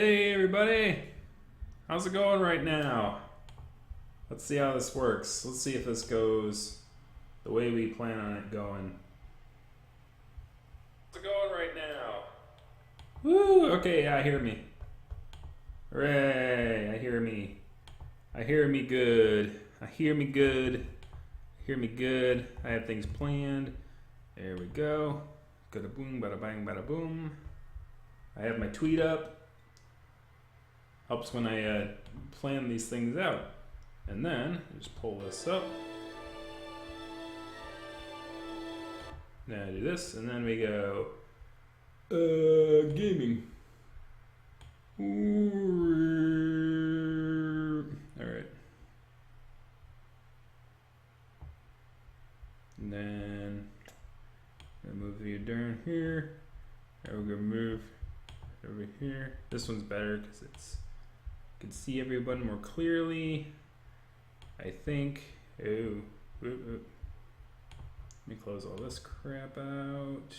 Hey everybody! How's it going right now? Let's see how this works. Let's see if this goes the way we plan on it going. How's it going right now? Woo! Okay, yeah, I hear me. Hooray! I hear me. I hear me good. I hear me good. I hear me good. I have things planned. There we go. Bada boom, bada bang, bada boom. I have my tweet up. Helps when I plan these things out. And then, just pull this up. Now I do this, and then we go, gaming. Alright. And then, I'm gonna move you down here. And we're gonna move over here. This one's better because it's can see everyone more clearly, I think. Oh, let me close all this crap out.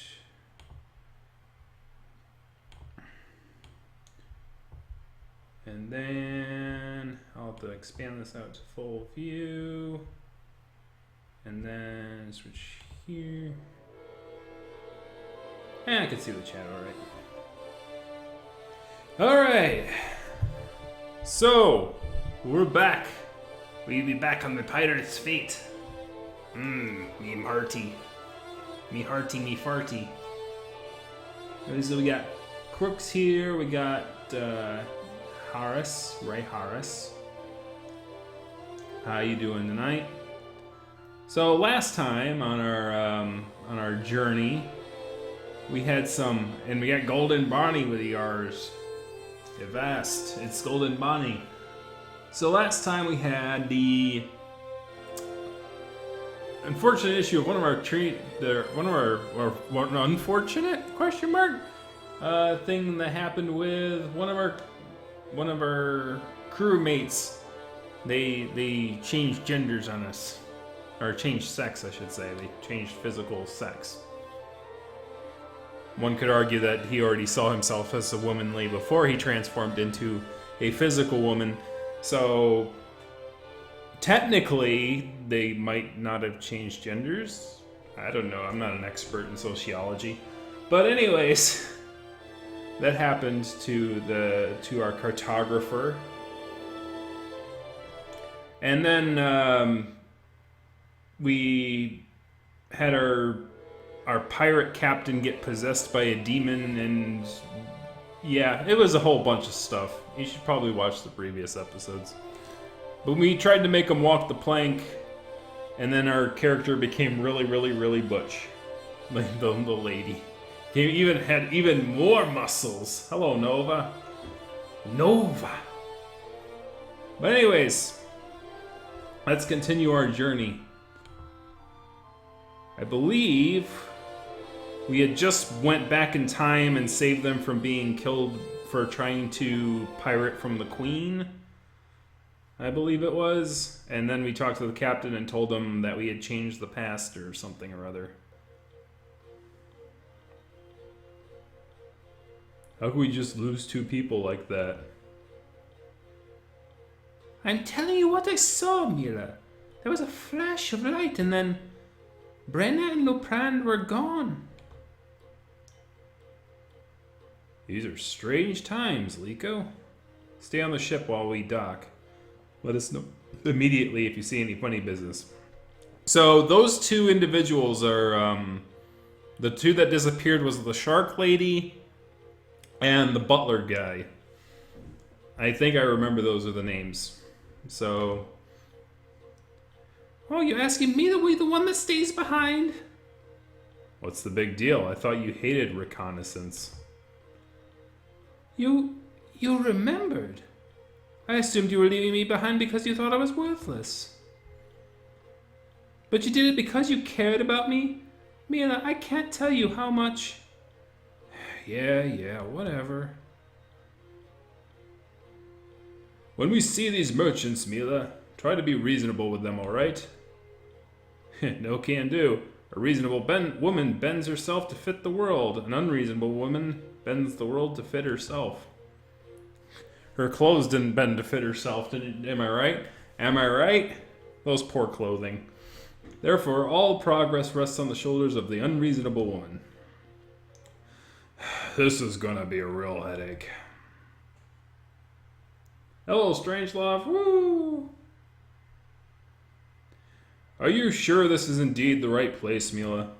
And then I'll have to expand this out to full view. And then switch here. And I can see the chat all right. So, we're back. We'll be back on the pirate's fate. Me hearty. Me hearty, me farty. So we got Crooks here, we got Harris, Ray Harris. How you doing tonight? So last time on our journey, we had some, and we got Golden Bonnie with yours. Vast, it's Golden Bonnie. So last time we had the unfortunate issue of one of our unfortunate question mark thing that happened with one of our crewmates. They changed genders on us, or changed sex, I should say. They changed physical sex. One could argue that he already saw himself as a womanly before he transformed into a physical woman. So, technically, they might not have changed genders. I don't know. I'm not an expert in sociology. But anyways, that happened to our cartographer. And then we had our pirate captain get possessed by a demon, and yeah, it was a whole bunch of stuff. You should probably watch the previous episodes. But we tried to make him walk the plank, and then our character became really butch. Like the lady. He even had even more muscles. Hello, Nova. Nova. But anyways, let's continue our journey. I believe we had just went back in time and saved them from being killed for trying to pirate from the Queen, I believe it was. And then we talked to the captain and told him that we had changed the past or something or other. How could we just lose two people like that? I'm telling you what I saw, Mira. There was a flash of light, and then Brenna and Loprand were gone. These are strange times, Liko. Stay on the ship while we dock. Let us know immediately if you see any funny business. So those two individuals are the two that disappeared was the shark lady and the butler guy. I think I remember those are the names. So, oh, you're asking me to be the one that stays behind? What's the big deal? I thought you hated reconnaissance. You remembered. I assumed you were leaving me behind because you thought I was worthless. But you did it because you cared about me? Mila, I can't tell you how much. Yeah, whatever. When we see these merchants, Mila, try to be reasonable with them, alright? No can do. A reasonable woman bends herself to fit the world. An unreasonable woman bends the world to fit herself. Her clothes didn't bend to fit herself, am I right? Am I right? Those poor clothing. Therefore, all progress rests on the shoulders of the unreasonable woman. This is gonna be a real headache. Hello, Strangelove. Woo! Are you sure this is indeed the right place, Mila?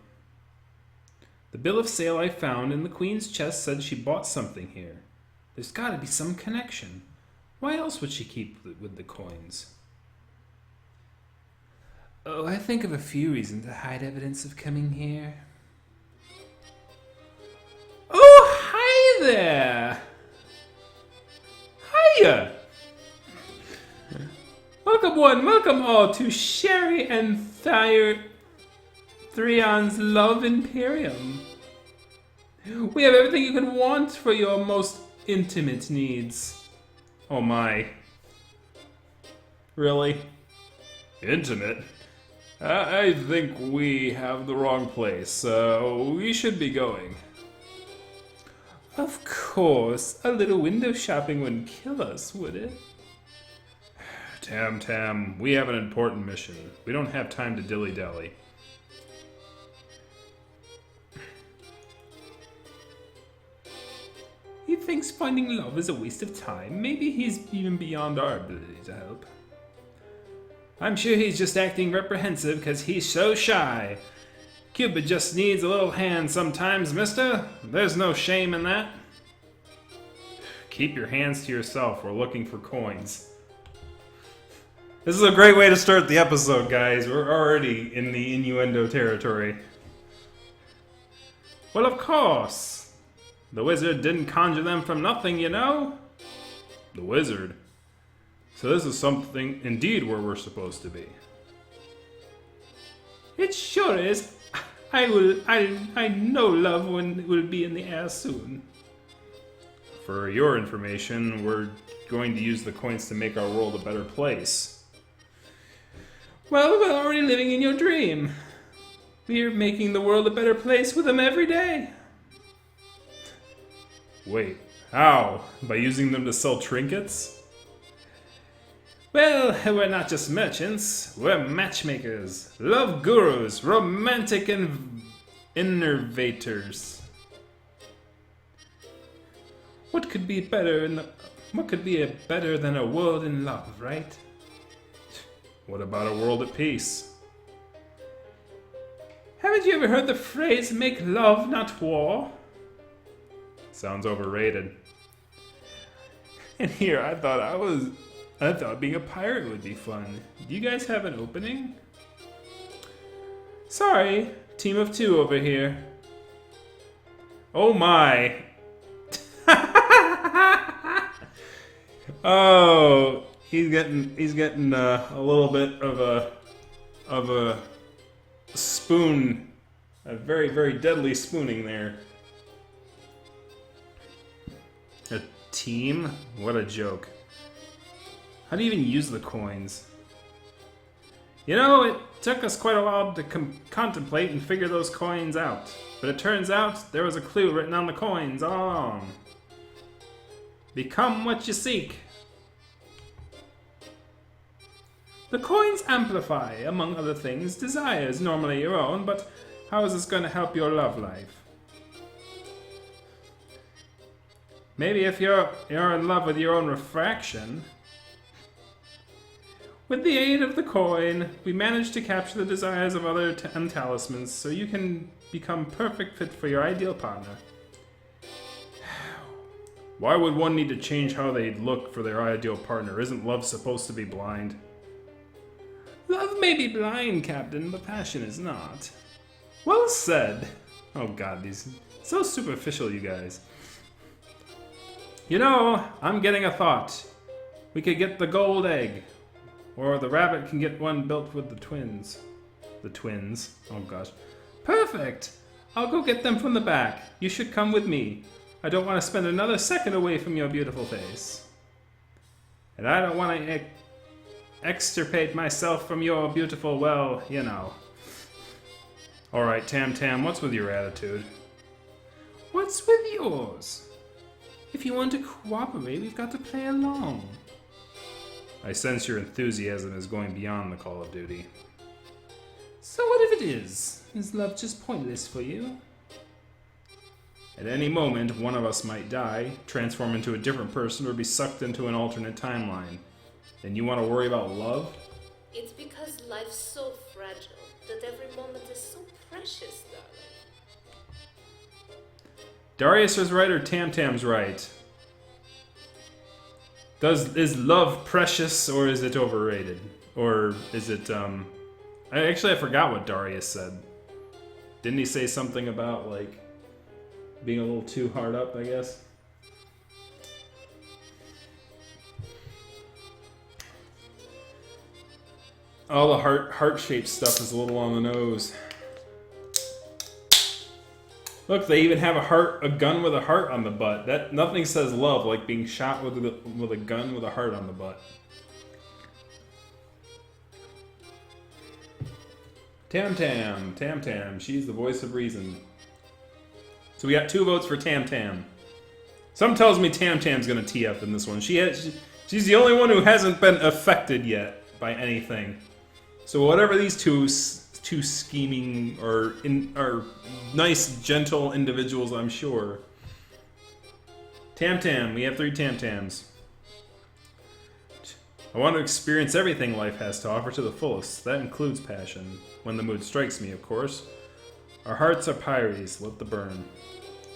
The bill of sale I found in the Queen's chest said she bought something here. There's gotta be some connection. Why else would she keep with the coins? Oh, I think of a few reasons to hide evidence of coming here. Oh, hi there! Hiya! Welcome one, welcome all to Sherry and Thrion's Love Imperium. We have everything you can want for your most intimate needs. Oh my. Really? Intimate? I think we have the wrong place. We should be going. Of course, a little window shopping wouldn't kill us, would it? Tam, we have an important mission. We don't have time to dilly-dally. He thinks finding love is a waste of time. Maybe he's even beyond our ability to help. I'm sure he's just acting reprehensive because he's so shy. Cupid just needs a little hand sometimes, mister. There's no shame in that. Keep your hands to yourself. We're looking for coins. This is a great way to start the episode, guys. We're already in the innuendo territory. Well, of course. The wizard didn't conjure them from nothing, you know. The wizard? So this is something indeed where we're supposed to be. It sure is. I know love will be in the air soon. For your information, we're going to use the coins to make our world a better place. Well, we're already living in your dream. We're making the world a better place with them every day. Wait, how? By using them to sell trinkets? Well, we're not just merchants, we're matchmakers, love gurus, romantic innovators. What could be better than a world in love, right? What about a world at peace? Haven't you ever heard the phrase, make love, not war? Sounds overrated. And here, I thought being a pirate would be fun. Do you guys have an opening? Sorry, team of two over here. Oh my. Oh, he's getting a little bit of a spoon, a very, very deadly spooning there. A team? What a joke. How do you even use the coins? You know, it took us quite a while to contemplate and figure those coins out. But it turns out there was a clue written on the coins all along. Become what you seek. The coins amplify, among other things, desires normally your own, but how is this going to help your love life? Maybe if you're in love with your own refraction. With the aid of the coin, we managed to capture the desires of other talismans, so you can become perfect fit for your ideal partner. Why would one need to change how they look for their ideal partner? Isn't love supposed to be blind? Love may be blind, Captain, but passion is not. Well said. Oh god, these so superficial, you guys. You know, I'm getting a thought. We could get the gold egg. Or the rabbit can get one built with the twins. The twins? Oh gosh. Perfect! I'll go get them from the back. You should come with me. I don't want to spend another second away from your beautiful face. And I don't want to extirpate myself from your beautiful, well, you know. Alright, Tam, what's with your attitude? What's with yours? If you want to cooperate, we've got to play along. I sense your enthusiasm is going beyond the Call of Duty. So what if it is? Is love just pointless for you? At any moment, one of us might die, transform into a different person, or be sucked into an alternate timeline. And you want to worry about love? It's because life's so fragile that every moment is so precious, darling. Darius is right or Tam Tam's right? Is love precious or is it overrated? Or is it, I forgot what Darius said. Didn't he say something about, like, being a little too hard up, I guess? All the heart-shaped stuff is a little on the nose. Look, they even have a gun with a heart on the butt. That nothing says love like being shot with a gun with a heart on the butt. Tam Tam, she's the voice of reason. So we got 2 votes for Tam Tam. Some tells me Tam Tam's gonna tee up in this one. She's the only one who hasn't been affected yet by anything. So whatever these two scheming or nice, gentle individuals, I'm sure. Tam Tam, we have 3 Tam Tams. I want to experience everything life has to offer to the fullest. That includes passion. When the mood strikes me, of course. Our hearts are pyres. Let them burn.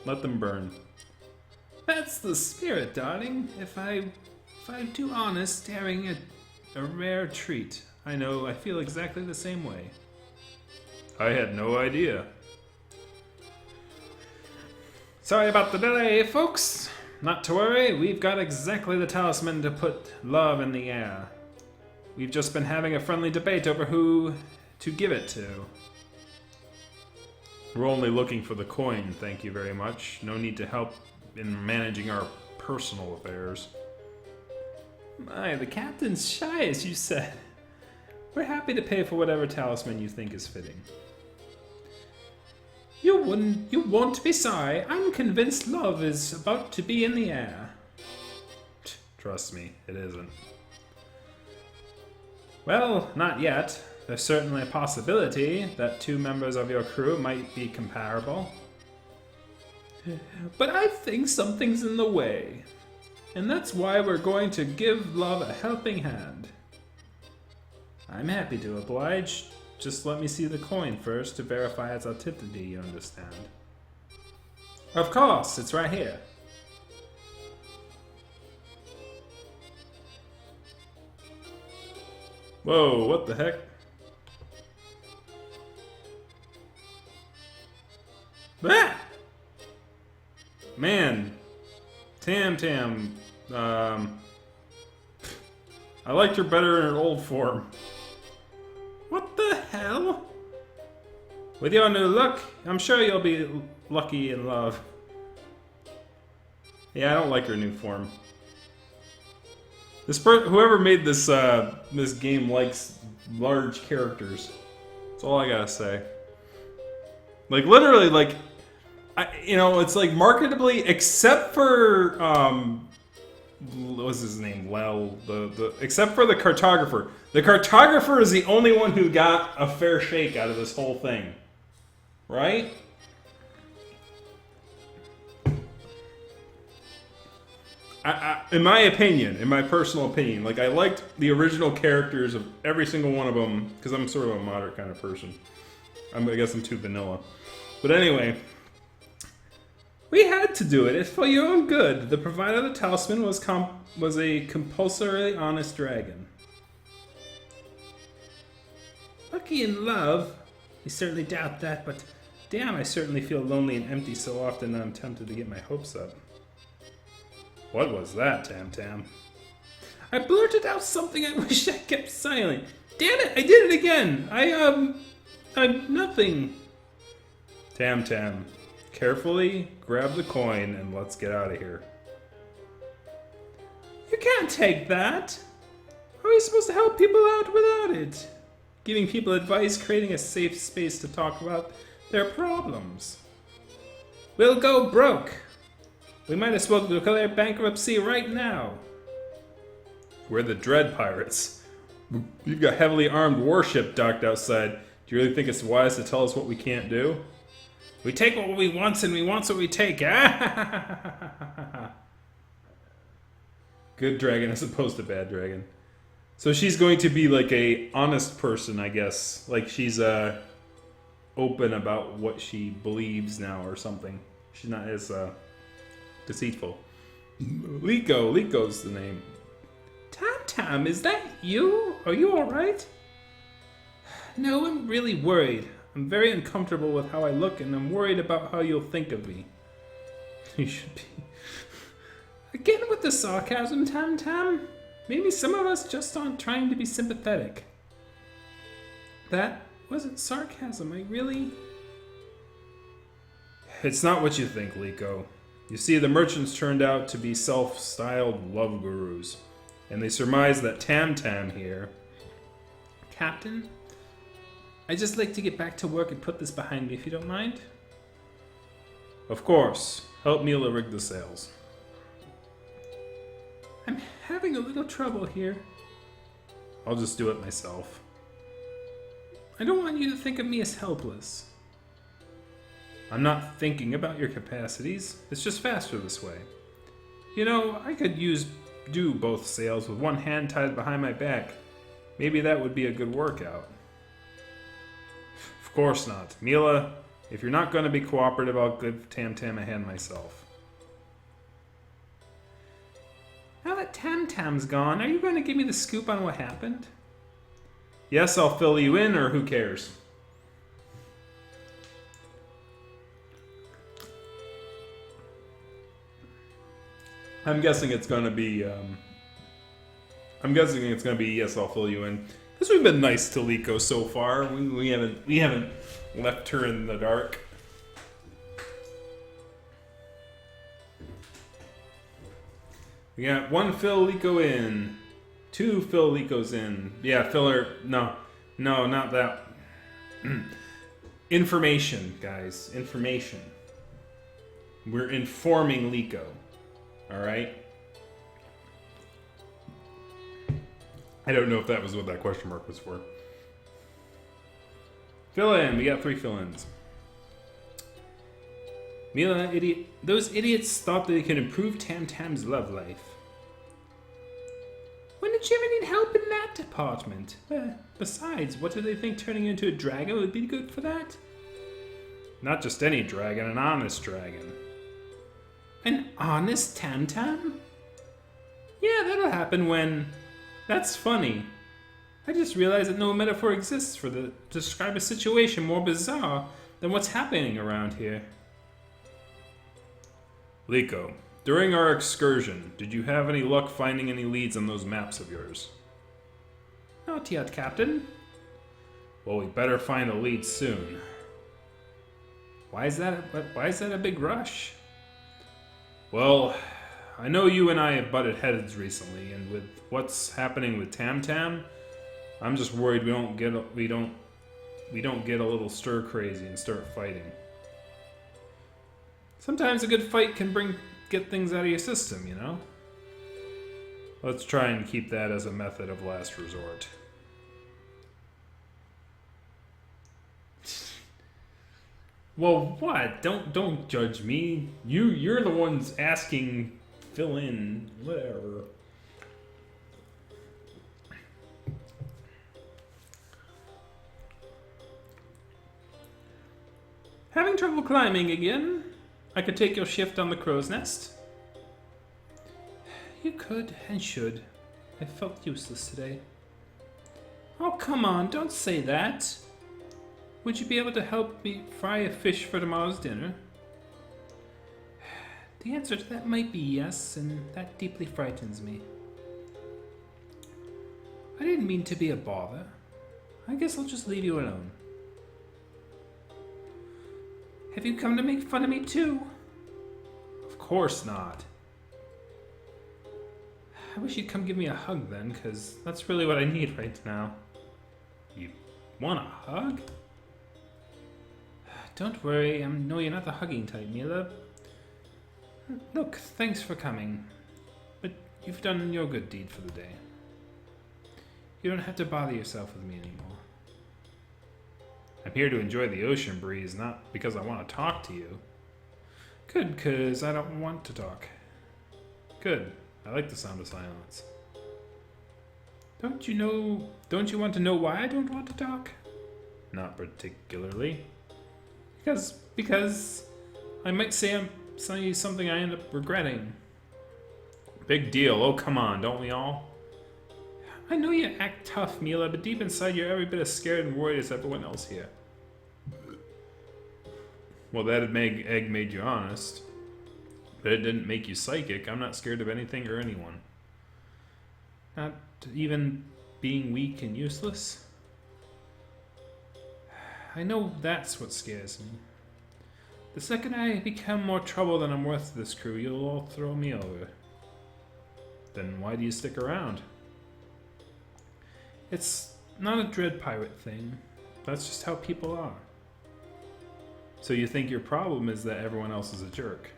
Let them burn. That's the spirit, darling. If I'm too honest, staring at a rare treat. I know I feel exactly the same way. I had no idea. Sorry about the delay, folks. Not to worry, we've got exactly the talisman to put love in the air. We've just been having a friendly debate over who to give it to. We're only looking for the coin, thank you very much. No need to help in managing our personal affairs. My, the captain's shy, as you said. We're happy to pay for whatever talisman you think is fitting. You won't be sorry. I'm convinced love is about to be in the air. Trust me, it isn't. Well, not yet. There's certainly a possibility that 2 members of your crew might be comparable. But I think something's in the way. And that's why we're going to give love a helping hand. I'm happy to oblige. Just let me see the coin first to verify its authenticity, you understand? Of course, it's right here. Whoa, what the heck? Ah! Man, Tam Tam, I liked her better in her old form. What the hell? With your new look, I'm sure you'll be lucky in love. Yeah, I don't like her new form. Whoever made this this game likes large characters. That's all I gotta say. Like literally, like it's like marketably, except for what was his name? Lel. Except for the cartographer. The cartographer is the only one who got a fair shake out of this whole thing, right? In my opinion, in my personal opinion, like I liked the original characters of every single one of them because I'm sort of a moderate kind of person. I guess I'm too vanilla, but anyway. We had to do it. It's for your own good. The provider of the talisman was a compulsorily honest dragon. Lucky in love? I certainly doubt that, but damn, I certainly feel lonely and empty so often that I'm tempted to get my hopes up. What was that, Tam Tam? I blurted out something I wish I kept silent. Damn it, I did it again! I'm nothing. Tam Tam. Carefully grab the coin and let's get out of here. You can't take that. How are you supposed to help people out without it? Giving people advice, creating a safe space to talk about their problems. We'll go broke. We might as well declare bankruptcy right now. We're the Dread Pirates. You've got heavily armed warship docked outside. Do you really think it's wise to tell us what we can't do? We take what we want and we want what we take. Good dragon as opposed to bad dragon. So she's going to be like a honest person, I guess. Like she's open about what she believes now or something. She's not as deceitful. Lico's the name. Tam, is that you? Are you alright? No, I'm really worried. I'm very uncomfortable with how I look, and I'm worried about how you'll think of me. You should be. Again with the sarcasm, Tam. Maybe some of us just aren't trying to be sympathetic. That wasn't sarcasm, I really... It's not what you think, Liko. You see, the merchants turned out to be self-styled love gurus, and they surmised that Tam here... Captain? I'd just like to get back to work and put this behind me, if you don't mind. Of course. Help Mila rig the sails. I'm having a little trouble here. I'll just do it myself. I don't want you to think of me as helpless. I'm not thinking about your capacities. It's just faster this way. You know, I could do both sails with one hand tied behind my back. Maybe that would be a good workout. Of course not. Mila, if you're not going to be cooperative, I'll give Tam a hand myself. Now that Tam's gone, are you going to give me the scoop on what happened? Yes, I'll fill you in, or who cares? I'm guessing it's going to be, yes, I'll fill you in. Because we've been nice to Liko so far. We haven't left her in the dark. We got 1 fill Liko in. 2 fill Likos in. Yeah, fill her. No, not that. Information, guys. Information. We're informing Liko. Alright? I don't know if that was what that question mark was for. Fill in. We got 3 fill-ins. Mila, idiot. Those idiots thought they could improve Tam's love life. When did you ever need help in that department? Besides, what do they think turning into a dragon would be good for that? Not just any dragon, an honest dragon. An honest Tam? Yeah, that'll happen when... That's funny. I just realized that no metaphor exists to describe a situation more bizarre than what's happening around here. Liko, during our excursion, did you have any luck finding any leads on those maps of yours? Not yet, Captain. Well, we better find a lead soon. Why is that a big rush? Well, I know you and I have butted heads recently, and with what's happening with Tam, I'm just worried we don't get a little stir crazy and start fighting. Sometimes a good fight can get things out of your system, you know? Let's try and keep that as a method of last resort. Well, what? Don't judge me. You're the ones asking, fill in, whatever. Having trouble climbing again? I could take your shift on the crow's nest. You could and should. I felt useless today. Oh, come on, don't say that. Would you be able to help me fry a fish for tomorrow's dinner? The answer to that might be yes, and that deeply frightens me. I didn't mean to be a bother. I guess I'll just leave you alone. Have you come to make fun of me too? Of course not. I wish you'd come give me a hug then, because that's really what I need right now. You want a hug? Don't worry, I know you're not the hugging type, Mila. Look, thanks for coming. But you've done your good deed for the day. You don't have to bother yourself with me anymore. I'm here to enjoy the ocean breeze, not because I want to talk to you. Good, 'cause I don't want to talk. Good. I like the sound of silence. Don't you want to know why I don't want to talk? Not particularly. Because I might say something I end up regretting. Big deal. Oh, come on, don't we all? I know you act tough, Mila, but deep inside you're every bit as scared and worried as everyone else here. Well, that egg made you honest. But it didn't make you psychic. I'm not scared of anything or anyone. Not even being weak and useless. I know that's what scares me. The second I become more trouble than I'm worth to this crew, you'll all throw me over. Then why do you stick around? It's not a dread pirate thing. That's just how people are. So you think your problem is that everyone else is a jerk?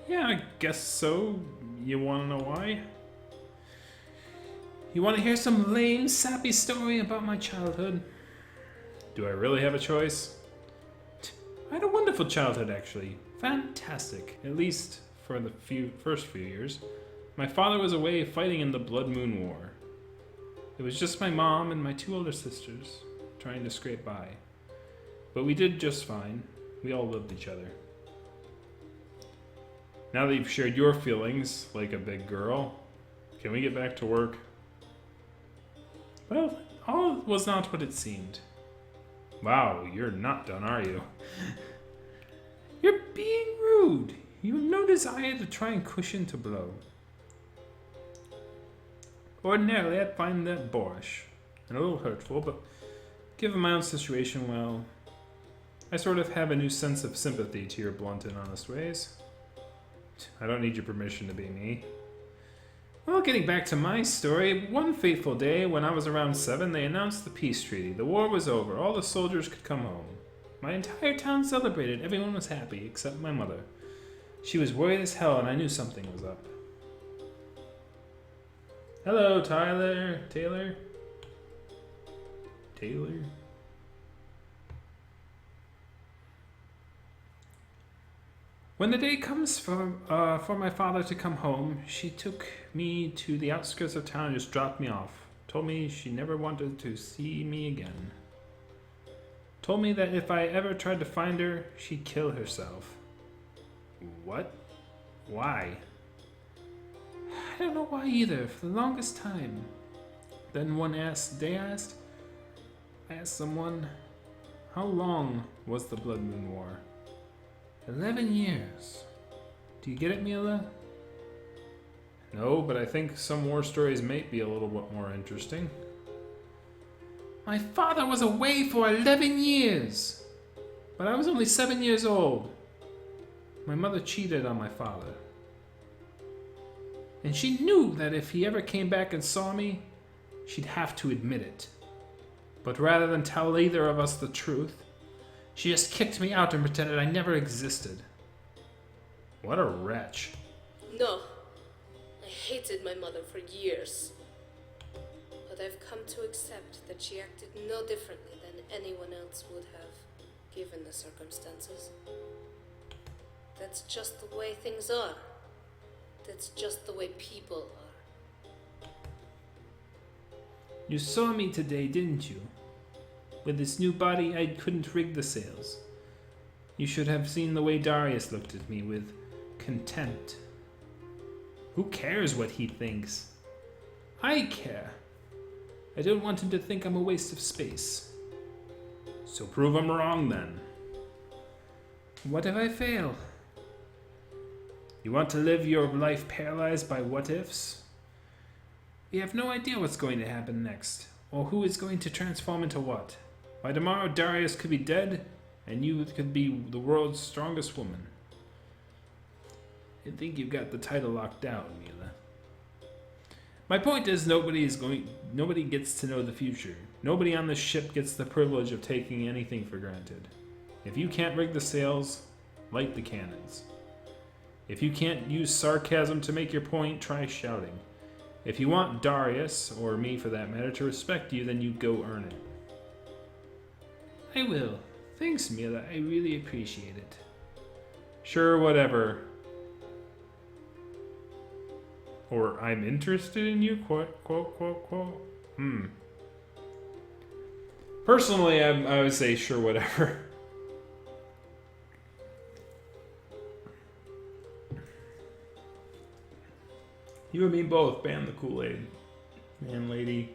Yeah, I guess so. You want to know why? You want to hear some lame, sappy story about my childhood? Do I really have a choice? I had a wonderful childhood, actually. Fantastic. At least for the first few years. My father was away fighting in the Blood Moon War. It was just my mom and my 2 older sisters trying to scrape by. But we did just fine. We all loved each other. Now that you've shared your feelings like a big girl, can we get back to work? Well, all was not what it seemed. Wow, you're not done, are you? You're being rude. You have no desire to try and cushion to blow. Ordinarily, I'd find that boorish and a little hurtful, but given my own situation, well, I sort of have a new sense of sympathy to your blunt and honest ways. I don't need your permission to be me. Well, getting back to my story, one fateful day when I was around 7, they announced the peace treaty. The war was over. All the soldiers could come home. My entire town celebrated. Everyone was happy, except my mother. She was worried as hell, and I knew something was up. Hello, Taylor? When the day comes for my father to come home, she took me to the outskirts of town and just dropped me off. Told me she never wanted to see me again. Told me that if I ever tried to find her, she'd kill herself. What? Why? I don't know why either, for the longest time. Then I asked someone, how long was the Blood Moon War? 11 years. Do you get it, Mila? No, but I think some war stories might be a little bit more interesting. My father was away for 11 years! But I was only 7 years old. My mother cheated on my father. And she knew that if he ever came back and saw me, she'd have to admit it. But rather than tell either of us the truth, she just kicked me out and pretended I never existed. What a wretch. No, I hated my mother for years. But I've come to accept that she acted no differently than anyone else would have, given the circumstances. That's just the way things are. That's just the way people are. You saw me today, didn't you? With this new body, I couldn't rig the sails. You should have seen the way Darius looked at me with contempt. Who cares what he thinks? I care. I don't want him to think I'm a waste of space. So prove I'm wrong, then. What if I fail? You want to live your life paralyzed by what-ifs? We have no idea what's going to happen next, or who is going to transform into what. By tomorrow, Darius could be dead, and you could be the world's strongest woman. I think you've got the title locked down, Mila. My point is, nobody gets to know the future. Nobody on this ship gets the privilege of taking anything for granted. If you can't rig the sails, light the cannons. If you can't use sarcasm to make your point, try shouting. If you want Darius, or me for that matter, to respect you, then you go earn it. I will. Thanks, Mila. I really appreciate it. Sure, whatever. Or, I'm interested in you, quote, quote, quote, quote. Personally, I would say sure, whatever. You and me both, ban the Kool-Aid. Man, lady.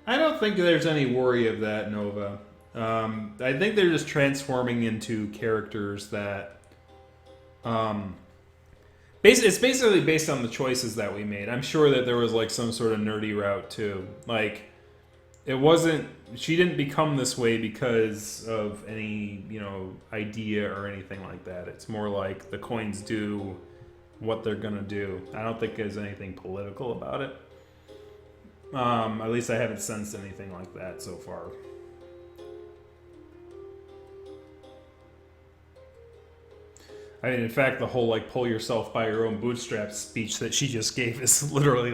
I don't think there's any worry of that, Nova. I think they're just transforming into characters that... it's basically based on the choices that we made. I'm sure that there was like some sort of nerdy route too. Like, it wasn't... She didn't become this way because of any, idea or anything like that. It's more like the coins do what they're gonna do. I don't think there's anything political about it. At least I haven't sensed anything like that so far. I mean, in fact, the whole pull yourself by your own bootstraps speech that she just gave is literally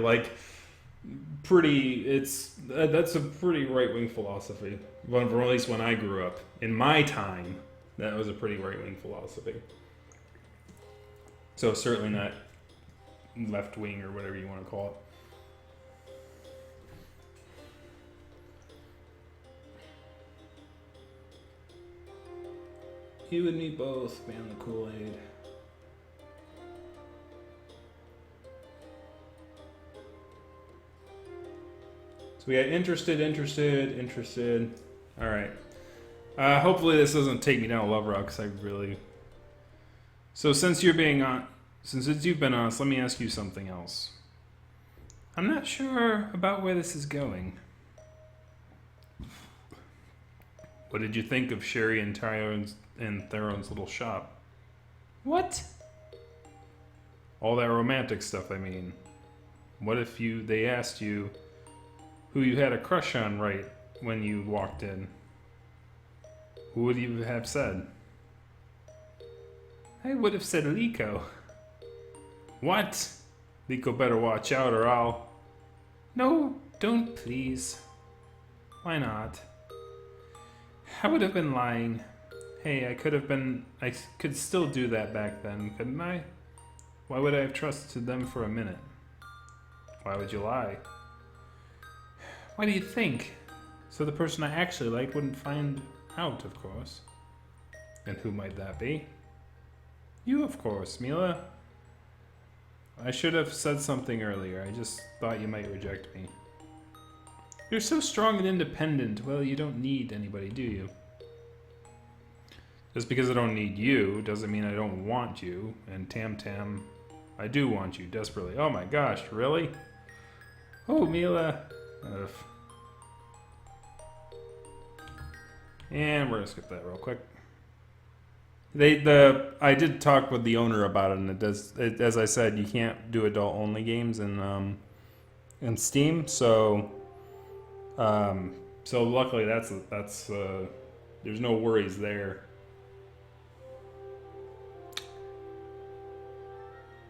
that's a pretty right-wing philosophy. Well, or at least when I grew up. In my time, that was a pretty right-wing philosophy. So certainly not left-wing or whatever you want to call it. You and me both, ban the Kool-Aid. So we got interested. All right. Hopefully this doesn't take me down a love rock, because I really... So since you've been honest, let me ask you something else. I'm not sure about where this is going. What did you think of Sherry and Theron's little shop? What? All that romantic stuff, I mean. What if they asked you who you had a crush on right when you walked in? Who would you have said? I would have said Liko. What? Liko better watch out or I'll... No, don't please. Why not? I would have been lying. Hey, I could still do that back then, couldn't I? Why would I have trusted them for a minute? Why would you lie? Why do you think? So the person I actually liked wouldn't find out, of course. And who might that be? You, of course, Mila. I should have said something earlier. I just thought you might reject me. You're so strong and independent. Well, you don't need anybody, do you? Just because I don't need you doesn't mean I don't want you. And Tam Tam, I do want you desperately. Oh my gosh, really? Oh, Mila. Ugh. And we're gonna skip that real quick. I did talk with the owner about it, and as I said, you can't do adult only games in Steam. So luckily that's there's no worries there.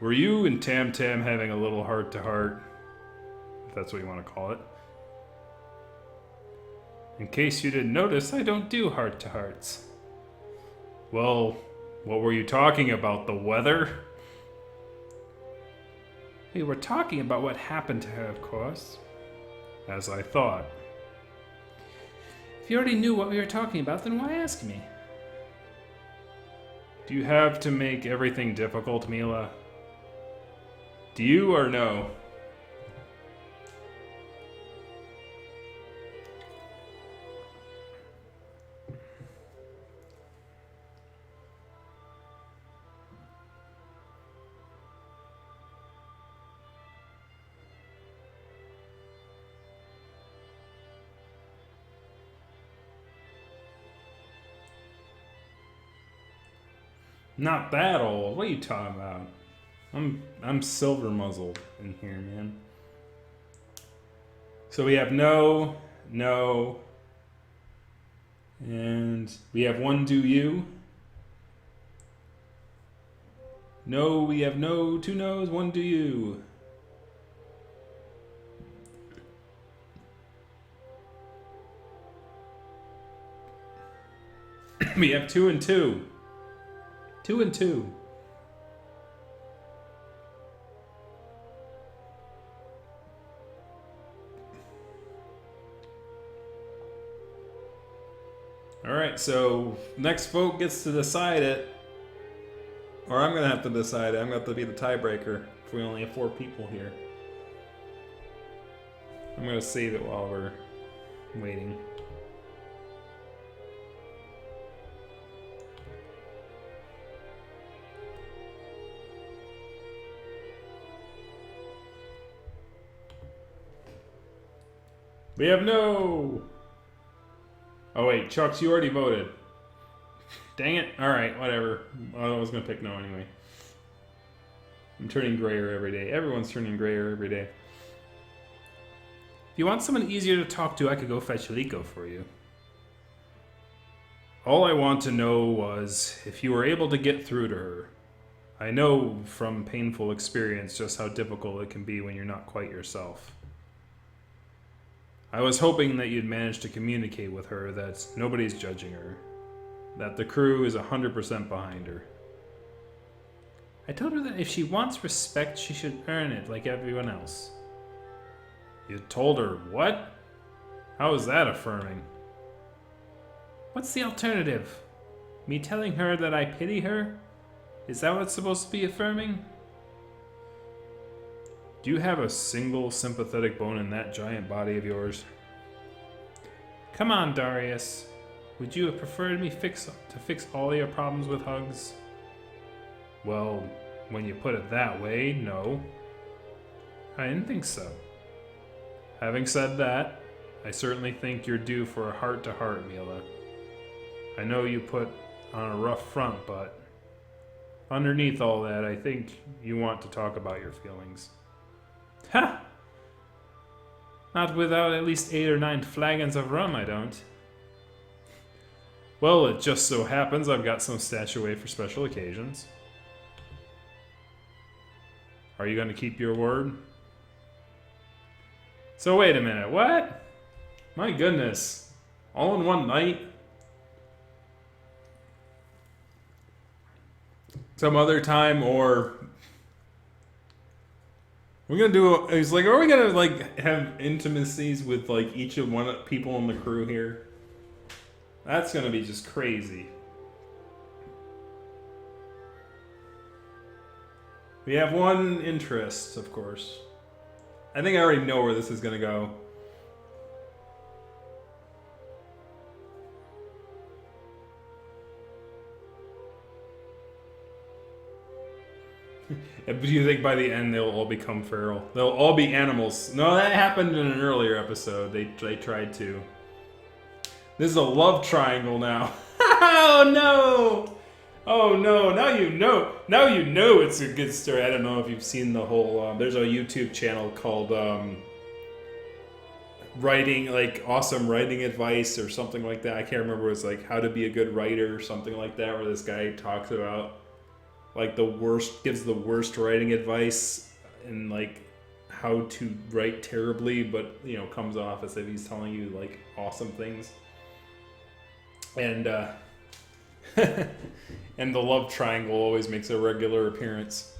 Were you and Tam Tam having a little heart to heart, if that's what you want to call it? In case you didn't notice, I don't do heart to hearts. Well, what were you talking about? The weather? We were talking about what happened to her, of course. As I thought. If you already knew what we were talking about, then why ask me? Do you have to make everything difficult, Mila? Do you or no? Not that old. What are you talking about? I'm silver muzzled in here, man. So we have no, no, and we have one do you. No, we have no, two no's, one do you. We have 2 and 2. 2 and 2. Alright, so next vote gets to decide it. Or I'm going to have to decide it. I'm going to have to be the tiebreaker if we only have 4 people here. I'm going to save it while we're waiting. We have no. Oh wait, Chucks, you already voted. Dang it. Alright, whatever. I was going to pick no anyway. I'm turning grayer every day. Everyone's turning grayer every day. If you want someone easier to talk to, I could go fetch Liko for you. All I want to know was if you were able to get through to her. I know from painful experience just how difficult it can be when you're not quite yourself. I was hoping that you'd manage to communicate with her that nobody's judging her, that the crew is 100% behind her. I told her that if she wants respect, she should earn it like everyone else. You told her what? How is that affirming? What's the alternative? Me telling her that I pity her? Is that what's supposed to be affirming? Do you have a single sympathetic bone in that giant body of yours? Come on, Darius. Would you have preferred me to fix all your problems with hugs? Well, when you put it that way, no. I didn't think so. Having said that, I certainly think you're due for a heart-to-heart, Mila. I know you put on a rough front, but underneath all that, I think you want to talk about your feelings. Ha! Not without at least 8 or 9 flagons of rum, I don't. Well, it just so happens I've got some stashed away for special occasions. Are you going to keep your word? So wait a minute, what? My goodness. All in one night? Some other time, or we're gonna do. He's like, are we gonna like have intimacies with like each of one people in the crew here? That's gonna be just crazy. We have one interest, of course. I think I already know where this is gonna go. Do you think by the end they'll all become feral? They'll all be animals. No, that happened in an earlier episode. They tried to. This is a love triangle now. Oh no! Oh no! Now you know. Now you know it's a good story. I don't know if you've seen the whole. There's a YouTube channel called writing, like awesome writing advice or something like that. I can't remember. It's like how to be a good writer or something like that. Where this guy talks about like gives the worst writing advice and like how to write terribly, but you know, comes off as if he's telling you like awesome things. And and the love triangle always makes a regular appearance.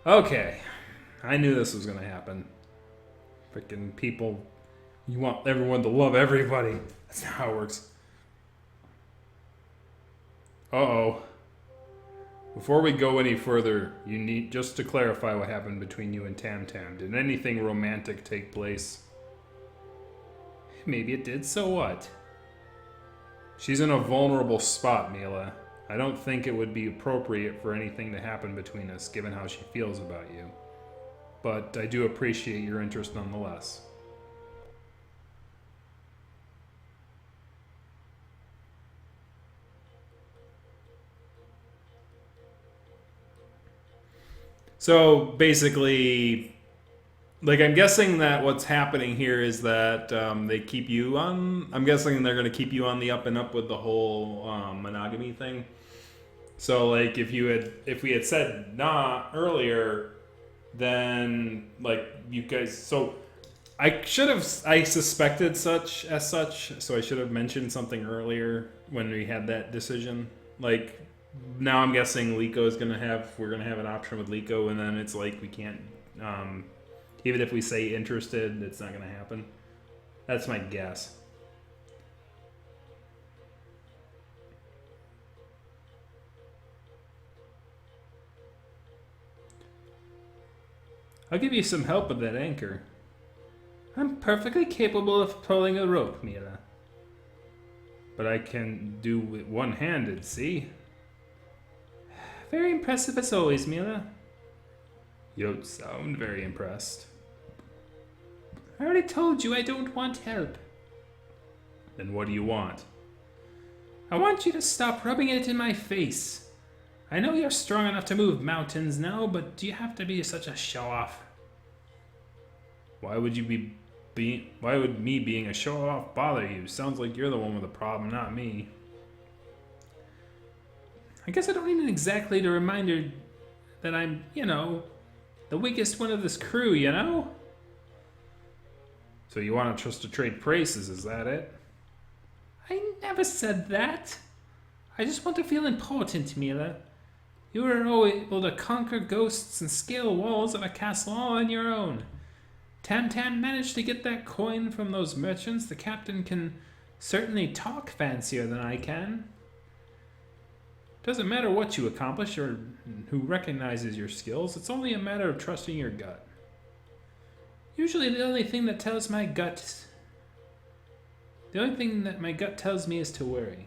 Okay, I knew this was gonna happen. Freaking people, you want everyone to love everybody. That's not how it works. Uh-oh. Before we go any further, you need just to clarify what happened between you and Tam Tam. Did anything romantic take place? Maybe it did, so what? She's in a vulnerable spot, Mila. I don't think it would be appropriate for anything to happen between us, given how she feels about you. But I do appreciate your interest nonetheless. So basically, Like, I'm guessing that what's happening here is that they keep you on. I'm guessing they're going to keep you on the up and up with the whole monogamy thing. So, like, if we had said nah earlier, then like you guys. So I suspected such. So I should have mentioned something earlier when we had that decision. Like, now I'm guessing we're gonna have an option with Lico, and then it's like we can't. Even if we say interested, it's not going to happen. That's my guess. I'll give you some help with that anchor. I'm perfectly capable of pulling a rope, Mila. But I can do it one-handed, see? Very impressive as always, Mila. You don't sound very impressed. I already told you I don't want help. Then what do you want? I want you to stop rubbing it in my face. I know you're strong enough to move mountains now, but do you have to be such a show-off? Why would me being a show-off bother you? Sounds like you're the one with the problem, not me. I guess I don't need exactly a reminder that I'm, the weakest one of this crew, So you want us to trade places, is that it? I never said that. I just want to feel important, Mila. You were able to conquer ghosts and scale walls of a castle all on your own. Tam managed to get that coin from those merchants. The captain can certainly talk fancier than I can. Doesn't matter what you accomplish or who recognizes your skills. It's only a matter of trusting your gut. Usually the only thing that my gut tells me is to worry.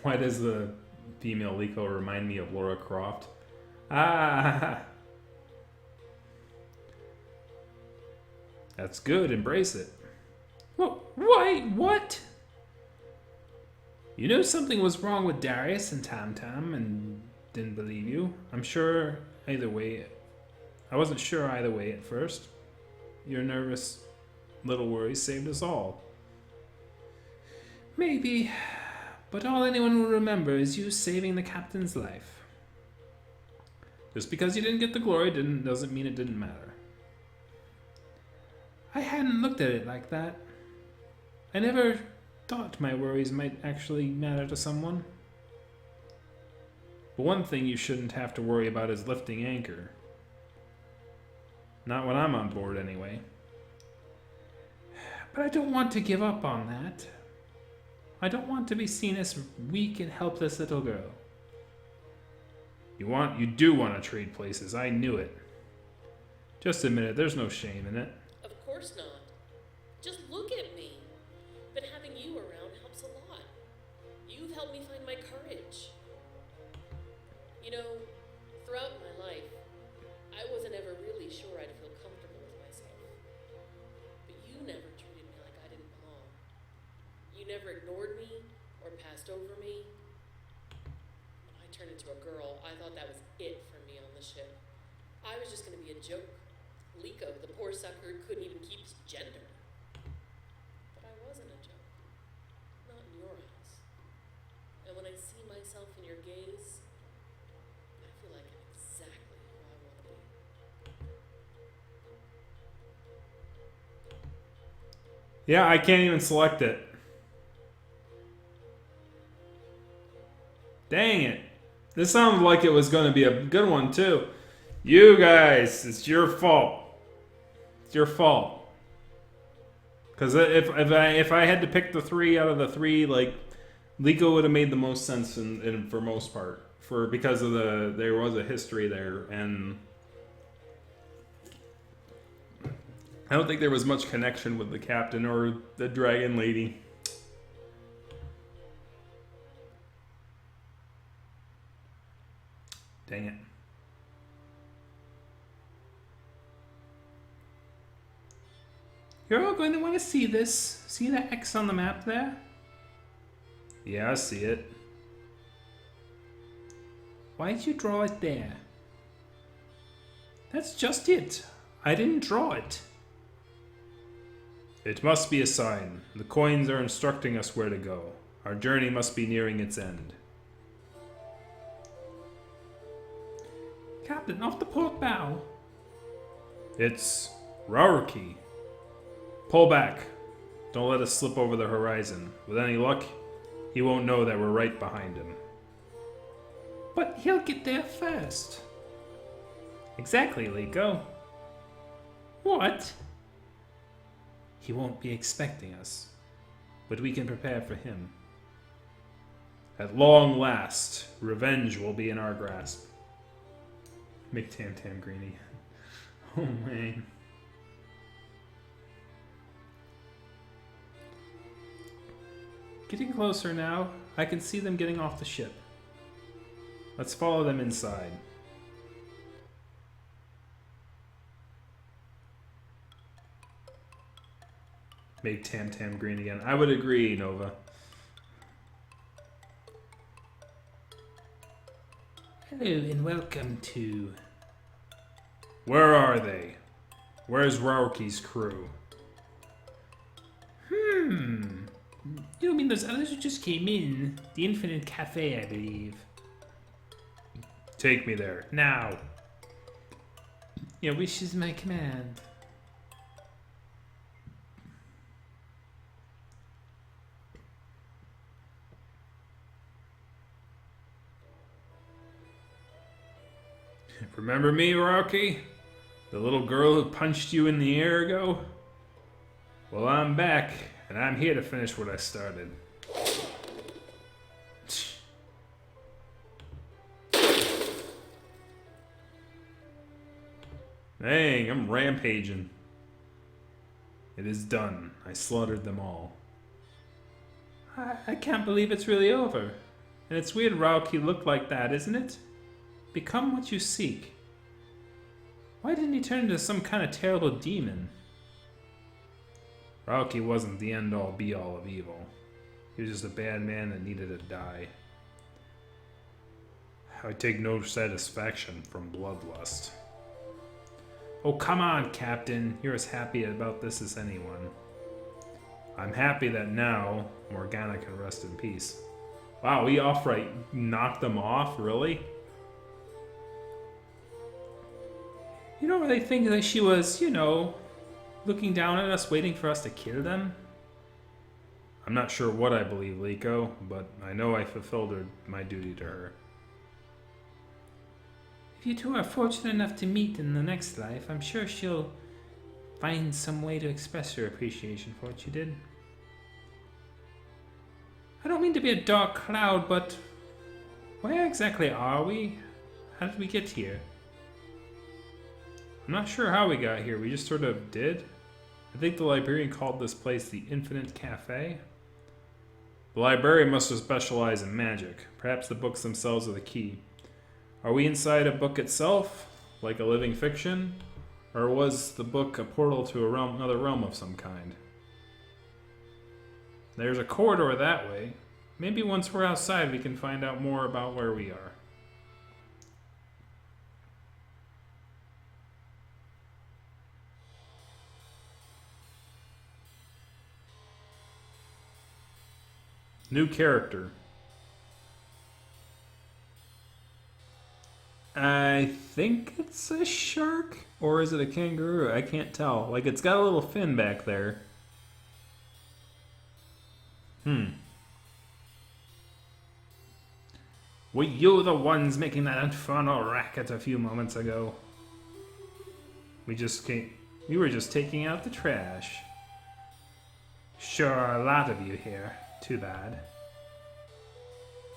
Why does the female Lico remind me of Laura Croft? That's good, embrace it. Why? What? You knew something was wrong with Darius and Tam and didn't believe you. I wasn't sure either way at first. Your nervous little worries saved us all. Maybe, but all anyone will remember is you saving the captain's life. Just because you didn't get the glory doesn't mean it didn't matter. I hadn't looked at it like that. I never thought my worries might actually matter to someone. But one thing you shouldn't have to worry about is lifting anchor. Not when I'm on board, anyway. But I don't want to give up on that. I don't want to be seen as weak and helpless little girl. You do want to trade places, I knew it. Just admit it, there's no shame in it. Of course not. Just look at me. But having you around helps a lot. You've helped me find my courage. Throughout my life, I wasn't ever really sure I'd feel comfortable with myself. But you never treated me like I didn't belong. You never ignored me or passed over me. When I turned into a girl, I thought that was it for me on the ship. I was just going to be a joke. Lico, the poor sucker, couldn't even keep his gender. But I wasn't a joke. Not in your eyes. And when I see myself in your gaze, I feel like I'm exactly who I want to be. Yeah, I can't even select it. Dang it. This sounded like it was going to be a good one, too. You guys, it's your fault. It's your fault. Because if I had to pick the three out of the three, like, Lico would have made the most sense for most part. Because of there was a history there, and I don't think there was much connection with the captain or the dragon lady. Dang it. You're all going to want to see this. See the X on the map there? Yeah, I see it. Why did you draw it there? That's just it. I didn't draw it. It must be a sign. The coins are instructing us where to go. Our journey must be nearing its end. Captain, off the port bow. It's Rarky. Pull back. Don't let us slip over the horizon. With any luck, he won't know that we're right behind him. But he'll get there first. Exactly, Liko. What? He won't be expecting us, but we can prepare for him. At long last, revenge will be in our grasp. Make Tam Tam Greenie. Oh man. Getting closer now. I can see them getting off the ship. Let's follow them inside. Make Tam Tam green again. I would agree, Nova. Hello and welcome to... Where are they? Where's Rauki's crew? You mean those others who just came in? The Infinite Cafe, I believe. Take me there, now. Your wish is my command. Remember me, Rauki? The little girl who punched you in the air ago? Well, I'm back, and I'm here to finish what I started. Dang, I'm rampaging. It is done. I slaughtered them all. I can't believe it's really over. And it's weird Rauki looked like that, isn't it? Become what you seek. Why didn't he turn into some kind of terrible demon? Rauki wasn't the end-all be-all of evil. He was just a bad man that needed to die. I take no satisfaction from bloodlust. Oh, come on, Captain. You're as happy about this as anyone. I'm happy that now Morgana can rest in peace. Wow, we outright knocked them off? Really? You don't really think that she was, looking down at us, waiting for us to kill them? I'm not sure what I believe, Liko, but I know I fulfilled my duty to her. If you two are fortunate enough to meet in the next life, I'm sure she'll find some way to express her appreciation for what you did. I don't mean to be a dark cloud, but where exactly are we? How did we get here? I'm not sure how we got here, we just sort of did. I think the librarian called this place the Infinite Cafe. The librarian must have specialized in magic. Perhaps the books themselves are the key. Are we inside a book itself, like a living fiction? Or was the book a portal to another realm of some kind? There's a corridor that way. Maybe once we're outside we can find out more about where we are. New character. I think it's a shark, or is it a kangaroo? I can't tell. Like, it's got a little fin back there. Were you the ones making that infernal racket a few moments ago? We were just taking out the trash. Sure are a lot of you here. Too bad.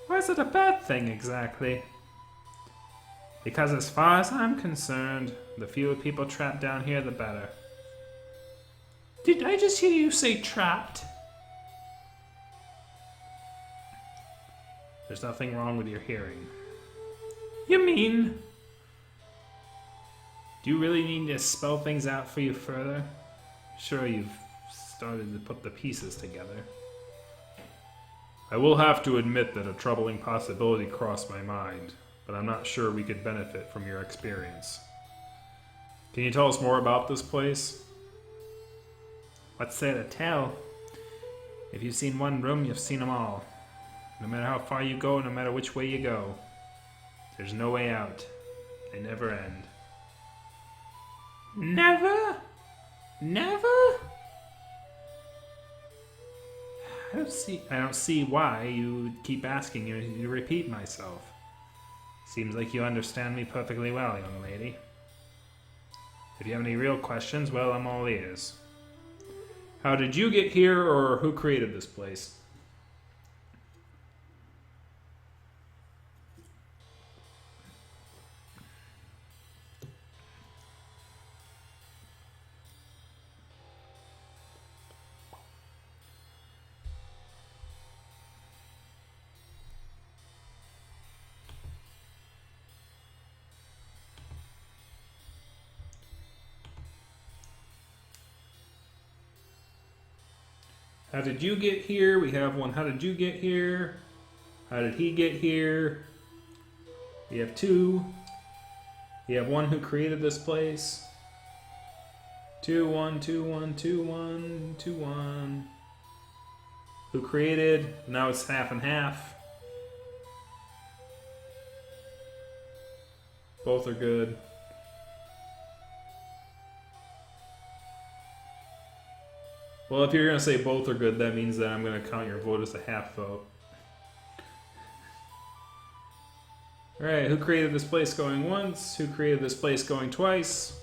Why is it a bad thing exactly? Because as far as I'm concerned, the fewer people trapped down here, the better. Did I just hear you say trapped? There's nothing wrong with your hearing. You mean? Do you really need me to spell things out for you further? Sure, you've started to put the pieces together. I will have to admit that a troubling possibility crossed my mind, but I'm not sure we could benefit from your experience. Can you tell us more about this place? What's there to tell? If you've seen one room, you've seen them all. No matter how far you go, no matter which way you go, there's no way out. They never end. Never? Never? I don't see why you keep asking me to repeat myself. Seems like you understand me perfectly well, young lady. If you have any real questions, well, I'm all ears. How did you get here, or who created this place? How did you get here? We have one. How did you get here? How did he get here? We have two. We have one who created this place. 2 1 2 1 2 1 2 1. Who created? Now it's half and half. Both are good. Well, if you're going to say both are good, that means that I'm going to count your vote as a half vote. Alright, who created this place going once? Who created this place going twice?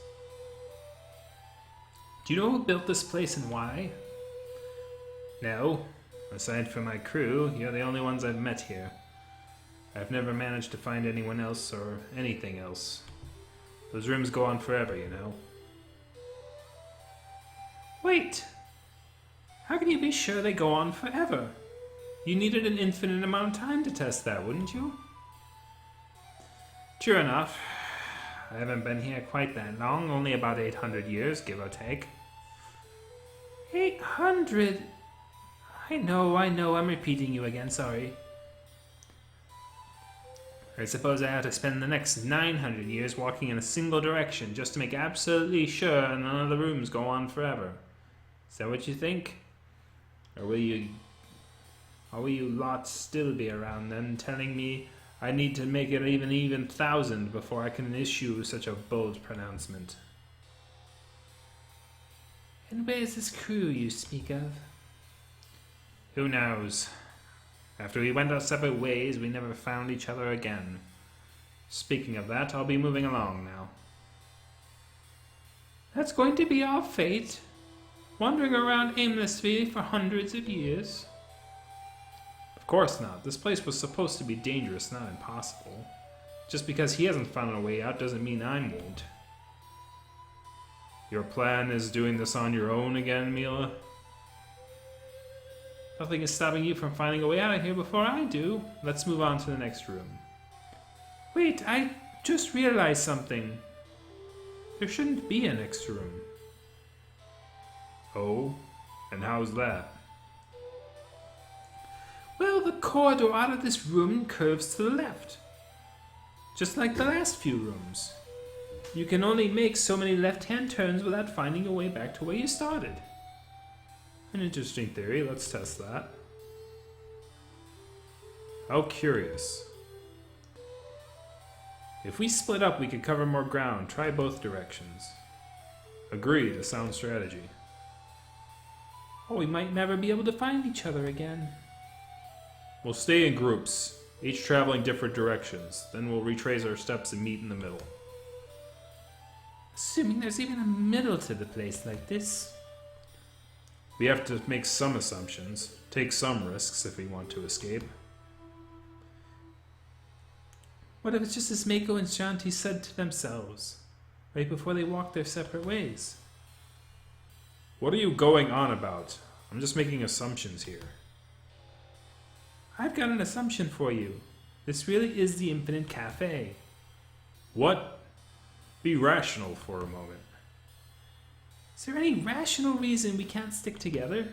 Do you know who built this place and why? No. Aside from my crew, you're the only ones I've met here. I've never managed to find anyone else or anything else. Those rooms go on forever, you know. Wait! How can you be sure they go on forever? You needed an infinite amount of time to test that, wouldn't you? True enough. I haven't been here quite that long, only about 800 years, give or take. 800? I know, I'm repeating you again, sorry. I suppose I have to spend the next 900 years walking in a single direction just to make absolutely sure none of the rooms go on forever. Is that what you think? Or will you lot still be around then, telling me I need to make it even 1,000 before I can issue such a bold pronouncement? And where's this crew you speak of? Who knows? After we went our separate ways, we never found each other again. Speaking of that, I'll be moving along now. That's going to be our fate? Wandering around aimlessly for hundreds of years? Of course not. This place was supposed to be dangerous, not impossible. Just because he hasn't found a way out doesn't mean I won't. Your plan is doing this on your own again, Mila? Nothing is stopping you from finding a way out of here before I do. Let's move on to the next room. Wait, I just realized something. There shouldn't be a next room. Oh? And how's that? Well, the corridor out of this room curves to the left. Just like the last few rooms. You can only make so many left-hand turns without finding your way back to where you started. An interesting theory. Let's test that. How curious. If we split up, we could cover more ground. Try both directions. Agreed. A sound strategy. Oh, we might never be able to find each other again. We'll stay in groups, each traveling different directions. Then we'll retrace our steps and meet in the middle. Assuming there's even a middle to the place like this. We have to make some assumptions, take some risks if we want to escape. What if it's just as Mako and Shanti said to themselves, right before they walked their separate ways? What are you going on about? I'm just making assumptions here. I've got an assumption for you. This really is the Infinite Cafe. What? Be rational for a moment. Is there any rational reason we can't stick together?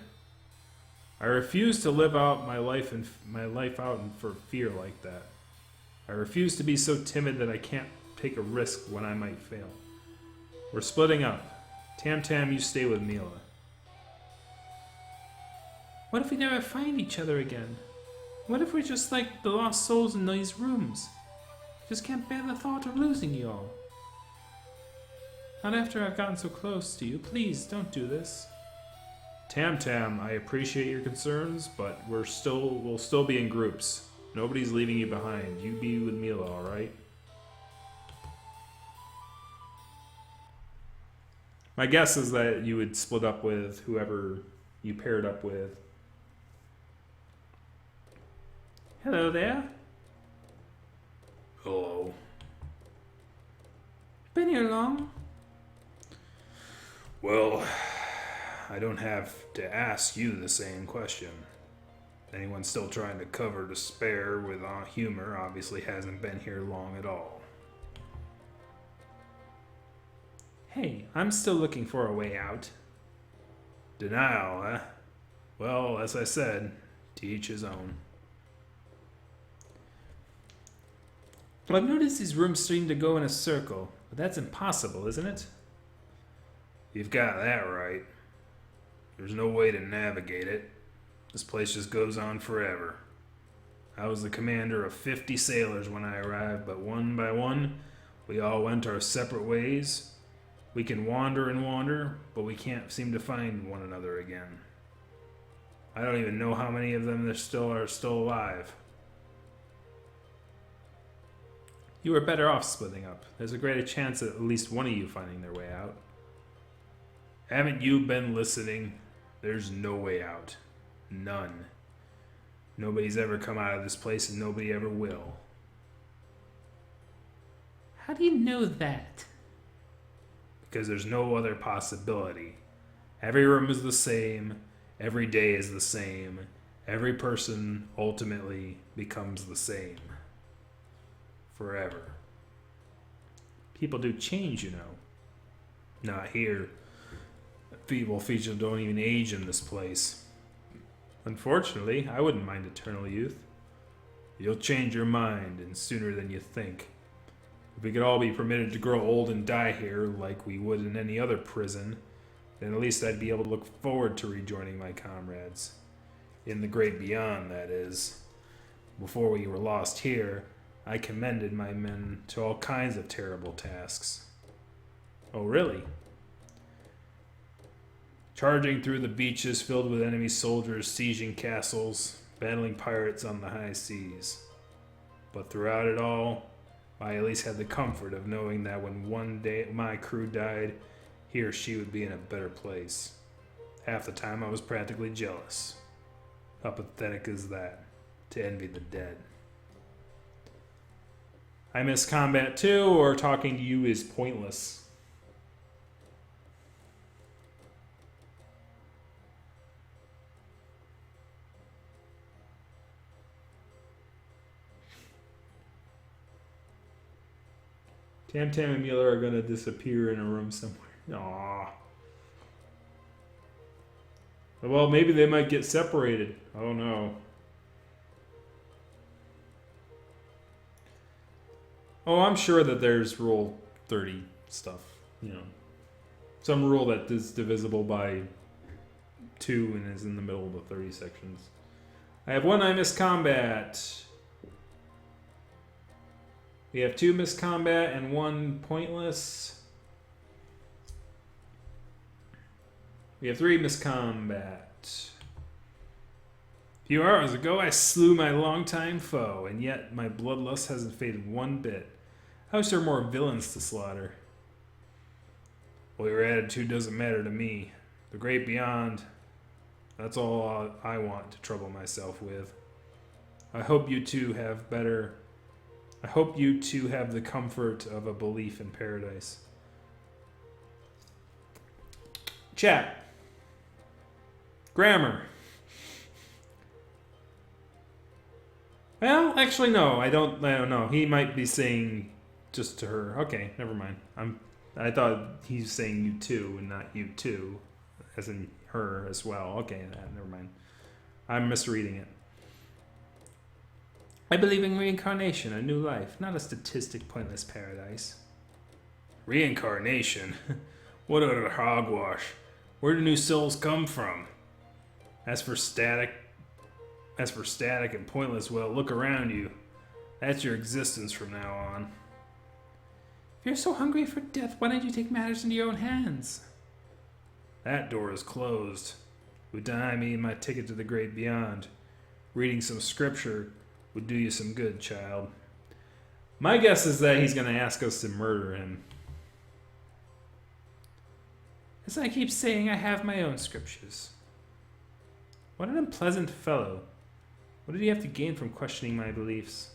I refuse to live out my life out for fear like that. I refuse to be so timid that I can't take a risk when I might fail. We're splitting up. Tam Tam, you stay with Mila. What if we never find each other again? What if we're just like the lost souls in these rooms? Just can't bear the thought of losing you all. Not after I've gotten so close to you. Please, don't do this. Tam Tam, I appreciate your concerns, but we'll still be in groups. Nobody's leaving you behind. You be with Mila, alright? My guess is that you would split up with whoever you paired up with. Hello there. Hello. Been here long? Well, I don't have to ask you the same question. Anyone still trying to cover despair with humor obviously hasn't been here long at all. Hey, I'm still looking for a way out. Denial, eh? Well, as I said, to each his own. Well, I've noticed these rooms seem to go in a circle, but that's impossible, isn't it? You've got that right. There's no way to navigate it. This place just goes on forever. I was the commander of 50 sailors when I arrived, but one by one, we all went our separate ways. We can wander and wander, but we can't seem to find one another again. I don't even know how many of them are still alive. You were better off splitting up. There's a greater chance of at least one of you finding their way out. Haven't you been listening? There's no way out. None. Nobody's ever come out of this place and nobody ever will. How do you know that? Because there's no other possibility. Every room is the same. Every day is the same. Every person ultimately becomes the same. Forever. People do change, you know. Not here. Feeble features don't even age in this place. Unfortunately, I wouldn't mind eternal youth. You'll change your mind, and sooner than you think. If we could all be permitted to grow old and die here like we would in any other prison, then at least I'd be able to look forward to rejoining my comrades. In the great beyond, that is. Before we were lost here, I commended my men to all kinds of terrible tasks. Oh, really? Charging through the beaches filled with enemy soldiers, sieging castles, battling pirates on the high seas. But throughout it all, I at least had the comfort of knowing that when one day my crew died, he or she would be in a better place. Half the time I was practically jealous. How pathetic is that, to envy the dead? I miss combat too, or talking to you is pointless. Tam Tam and Mila are gonna disappear in a room somewhere. Aww. Well, maybe they might get separated. I don't know. Oh, I'm sure that there's Rule 30 stuff. You know, some rule that is divisible by 2 and is in the middle of the 30 sections. I have 1 I miss combat. We have 2 missed combat and 1 pointless. We have 3 missed combat. A few hours ago, I slew my longtime foe, and yet my bloodlust hasn't faded one bit. I wish there were more villains to slaughter. Well, your attitude doesn't matter to me. The great beyond, that's all I want to trouble myself with. I hope you two have the comfort of a belief in paradise. Chat. Grammar. Well, actually, no. I don't know. He might be saying just to her. Okay, never mind. I thought he's saying you too and not you too, as in her as well. Okay, never mind. I'm misreading it. I believe in reincarnation, a new life, not a statistic, pointless paradise. Reincarnation? What utter hogwash. Where do new souls come from? As for static and pointless, well, look around you. That's your existence from now on. If you're so hungry for death, why don't you take matters into your own hands? That door is closed. It would deny me my ticket to the great beyond. Reading some scripture would do you some good, child. My guess is that he's going to ask us to murder him. As I keep saying, I have my own scriptures. What an unpleasant fellow. What did he have to gain from questioning my beliefs?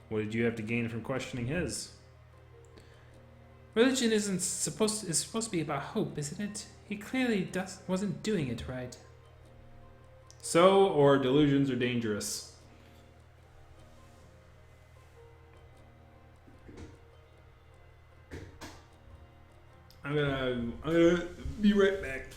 What did you have to gain from questioning his? Religion is supposed to be about hope, isn't it? He clearly wasn't doing it right. So, or delusions are dangerous. I'm gonna be right back.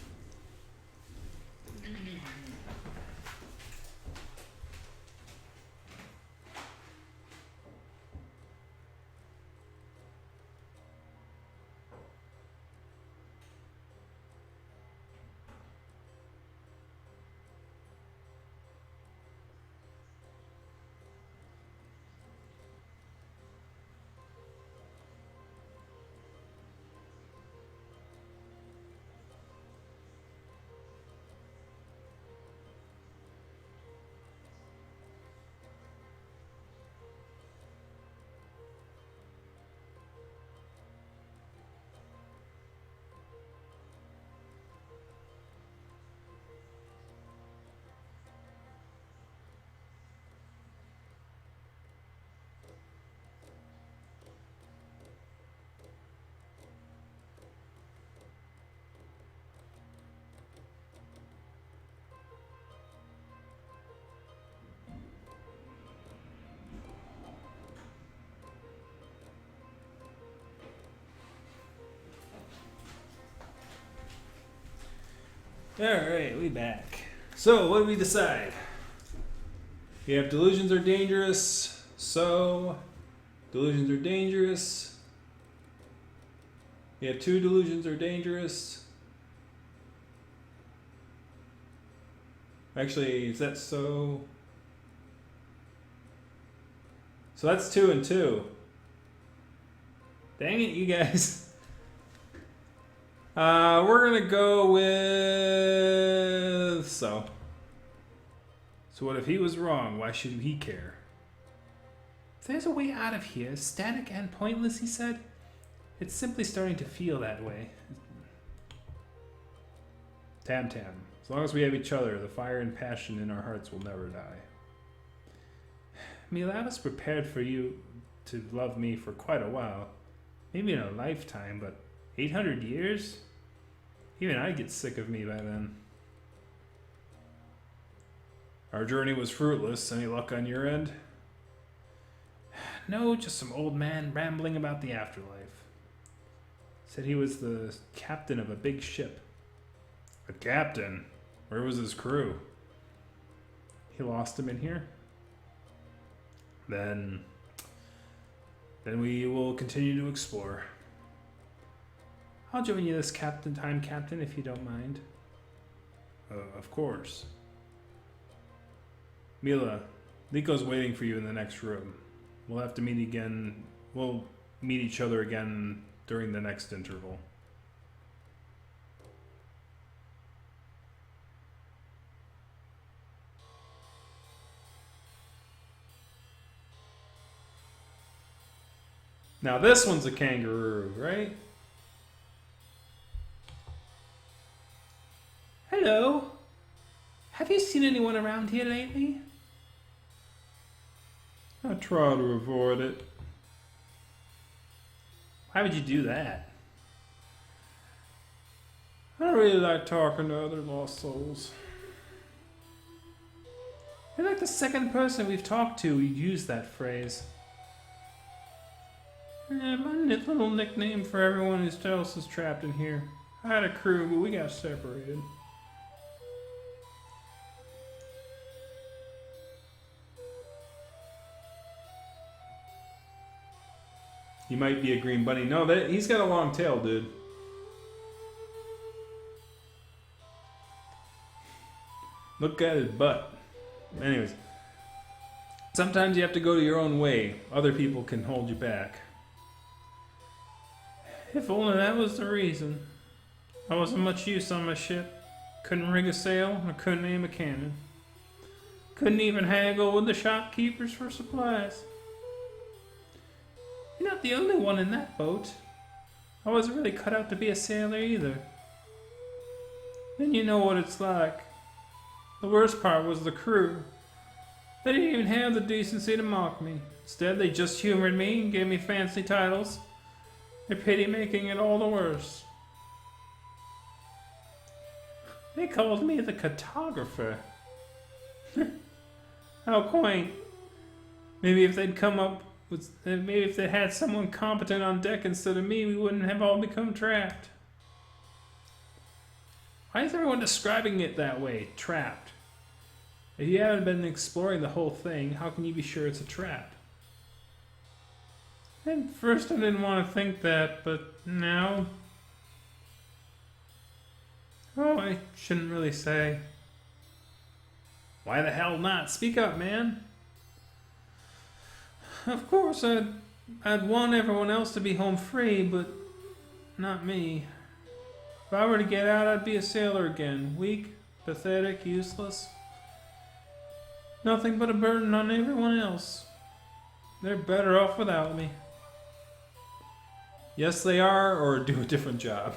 Alright, we back. So, what do we decide? We have delusions are dangerous, so delusions are dangerous. We have two delusions are dangerous. Actually, is that so? So that's 2 and 2. Dang it, you guys. We're gonna go with so. So what if he was wrong? Why shouldn't he care? If there's a way out of here, static and pointless, he said. It's simply starting to feel that way. Tam Tam. As long as we have each other, the fire and passion in our hearts will never die. Mila, I was prepared for you to love me for quite a while. Maybe in a lifetime, but 800 years? Even I'd get sick of me by then. Our journey was fruitless. Any luck on your end? No, just some old man rambling about the afterlife. Said he was the captain of a big ship. A captain? Where was his crew? He lost him in here? Then we will continue to explore. I'll join you this time captain, if you don't mind. Of course. Mila, Liko waiting for you in the next room. We'll have to meet again. We'll meet each other again during the next interval. Now this one's a kangaroo, right? Hello. Have you seen anyone around here lately? I try to avoid it. Why would you do that? I don't really like talking to other lost souls. You're like the second person we've talked to who used that phrase. My little nickname for everyone who else is trapped in here. I had a crew, but we got separated. He might be a green bunny. No, he's got a long tail, dude. Look at his butt. Anyways. Sometimes you have to go to your own way. Other people can hold you back. If only that was the reason. I wasn't much use on my ship. Couldn't rig a sail, or couldn't aim a cannon. Couldn't even haggle with the shopkeepers for supplies. You're not the only one in that boat. I wasn't really cut out to be a sailor either. Then you know what it's like. The worst part was the crew. They didn't even have the decency to mock me. Instead, they just humored me and gave me fancy titles. Their pity making it all the worse. They called me the cartographer. How quaint. Maybe if they'd maybe if they had someone competent on deck instead of me, we wouldn't have all become trapped. Why is everyone describing it that way, trapped? If you haven't been exploring the whole thing, how can you be sure it's a trap? At first I didn't want to think that, but now... Oh, I shouldn't really say. Why the hell not? Speak up, man. Of course, I'd want everyone else to be home free, but not me. If I were to get out, I'd be a sailor again. Weak, pathetic, useless. Nothing but a burden on everyone else. They're better off without me. Yes, they are, or do a different job.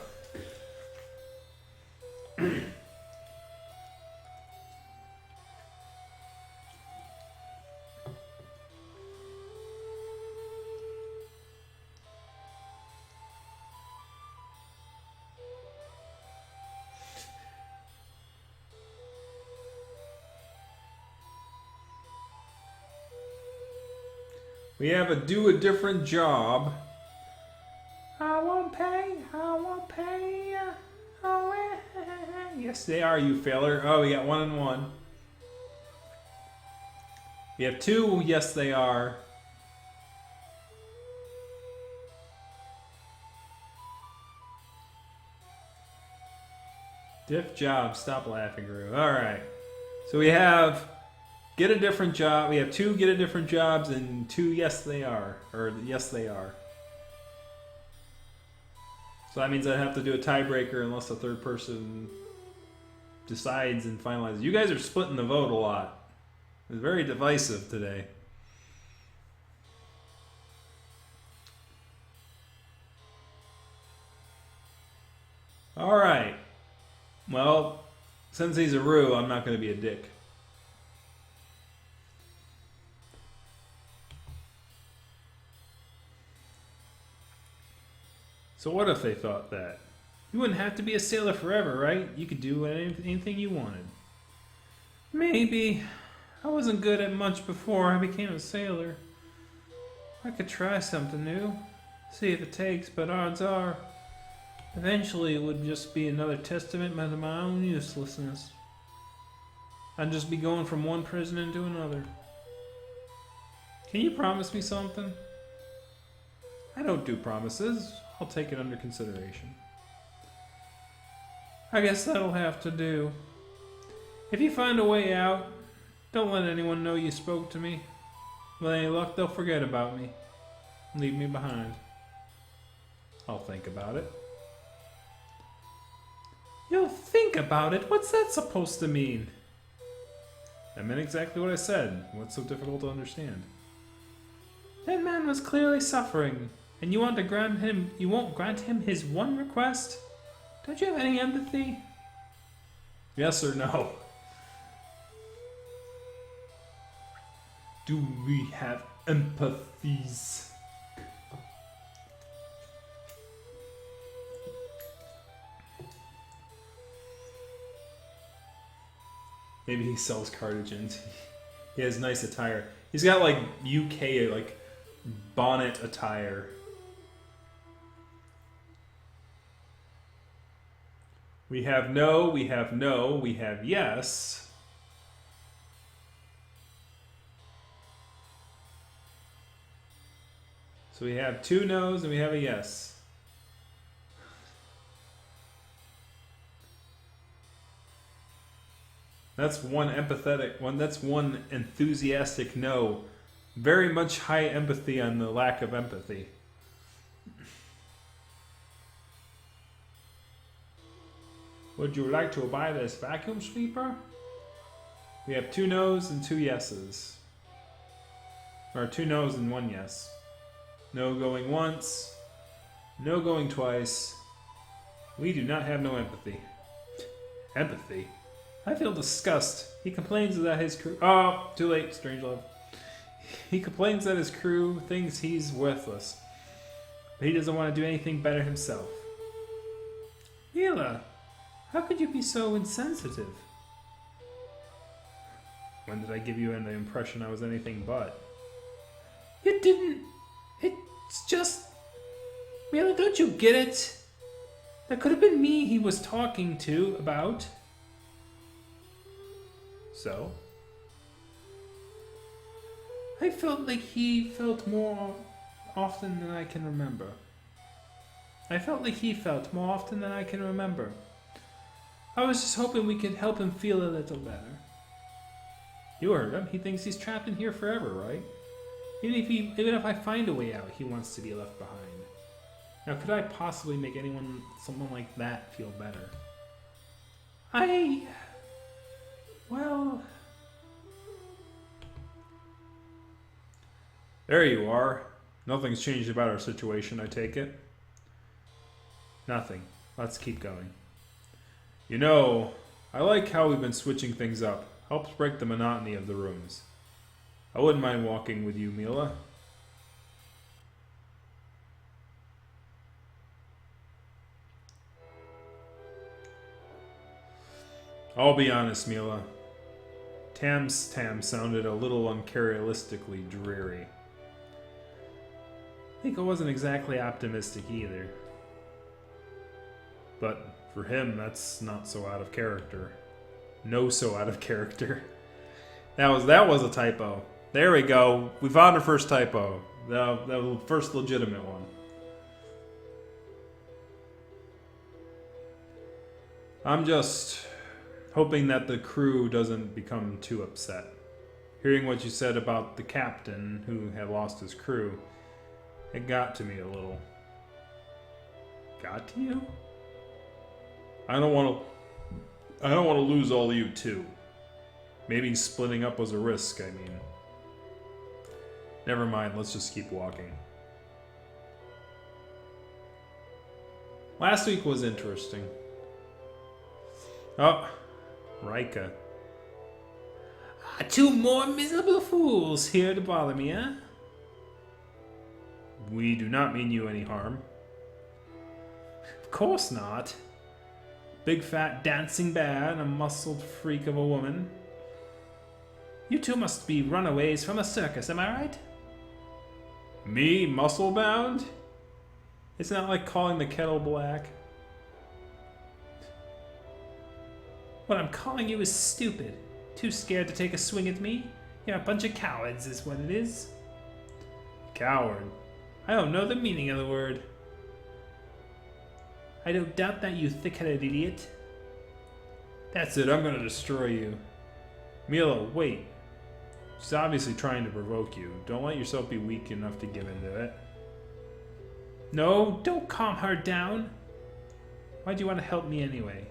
We have a do a different job. I won't pay. Oh, Yes, they are, you failure. Oh, we got 1 and 1. We have 2. Yes, they are. Diff job. Stop laughing, Roo. All right. So we have get a different job. We have 2 get a different jobs and 2 yes they are. Or yes they are. So that means I have to do a tiebreaker unless a third person decides and finalizes. You guys are splitting the vote a lot. It's very divisive today. All right. Well, since he's a Roo, I'm not going to be a dick. So what if they thought that? You wouldn't have to be a sailor forever, right? You could do anything you wanted. maybe. I wasn't good at much before I became a sailor. I could try something new. See if it takes, but odds are, eventually it would just be another testament to my own uselessness. I'd just be going from one prison into another. Can you promise me something? I don't do promises. I'll take it under consideration. I guess that'll have to do. If you find a way out, don't let anyone know you spoke to me. With any luck, they'll forget about me. Leave me behind. I'll think about it. You'll think about it? What's that supposed to mean? I meant exactly what I said. What's so difficult to understand? That man was clearly suffering, and you won't grant him his one request? Don't you have any empathy? Yes or no? Do we have empathies? Maybe he sells cardigans. He has nice attire. He's got like UK like bonnet attire. We have no, we have no, we have yes. So we have 2 no's and we have a yes. That's one empathetic one. That's one enthusiastic no. Very much high empathy on the lack of empathy. Would you like to buy this vacuum sweeper? We have 2 no's and 2 yeses. Or 2 no's and 1 yes. No going once. No going twice. We do not have no empathy. Empathy? I feel disgust. He complains that his crew... Oh, too late, strange love. He complains that his crew thinks he's worthless. But he doesn't want to do anything better himself. Mila, how could you be so insensitive? When did I give you the impression I was anything but? You didn't... It's just... Mila, don't you get it? That could have been me he was talking to about... So? I felt like he felt more often than I can remember. I was just hoping we could help him feel a little better. You heard him. He thinks he's trapped in here forever, right? Even if I find a way out, he wants to be left behind. Now, could I possibly make someone like that feel better? Well... There you are. Nothing's changed about our situation, I take it. Nothing. Let's keep going. You know, I like how we've been switching things up. Helps break the monotony of the rooms. I wouldn't mind walking with you, Mila. I'll be honest, Mila. Tam's Tam sounded a little uncharacteristically dreary. I think I wasn't exactly optimistic either. But for him, that's not so out of character. No, so out of character. That was a typo. There we go. We found our first typo. The first legitimate one. I'm just hoping that the crew doesn't become too upset. Hearing what you said about the captain who had lost his crew, it got to me a little. Got to you? I don't want to lose all of you too. Maybe splitting up was a risk, I mean. Never mind, let's just keep walking. Last week was interesting. Oh, Rika. 2 more miserable fools here to bother me, eh? We do not mean you any harm. Of course not. Big fat dancing bear and a muscled freak of a woman. You 2 must be runaways from a circus, am I right? Me, muscle bound? It's not like calling the kettle black. What I'm calling you is stupid. Too scared to take a swing at me? You're a bunch of cowards, is what it is. Coward? I don't know the meaning of the word. I don't doubt that, you thick-headed idiot. That's it, I'm gonna destroy you. Mila, wait. She's obviously trying to provoke you. Don't let yourself be weak enough to give into it. No, don't calm her down. Why do you want to help me anyway?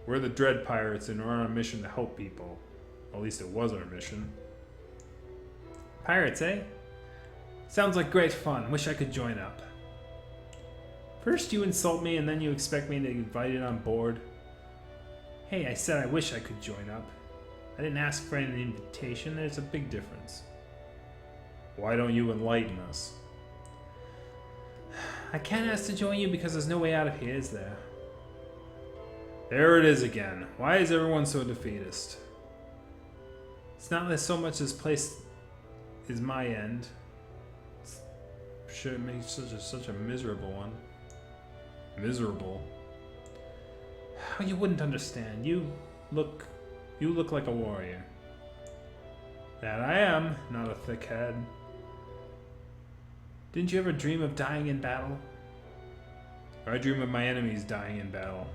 We're the Dread Pirates and we're on a mission to help people. At least it was our mission. Pirates, eh? Sounds like great fun. Wish I could join up. First you insult me and then you expect me to invite it on board. Hey, I said I wish I could join up. I didn't ask for an invitation. There's a big difference. Why don't you enlighten us? I can't ask to join you because there's no way out of here, is there? There it is again. Why is everyone so defeatist? It's not that so much this place is my end. Should it make such a miserable one? Miserable? Oh, you wouldn't understand. You look like a warrior. That I am, not a thick head. Didn't you ever dream of dying in battle? Or I dream of my enemies dying in battle.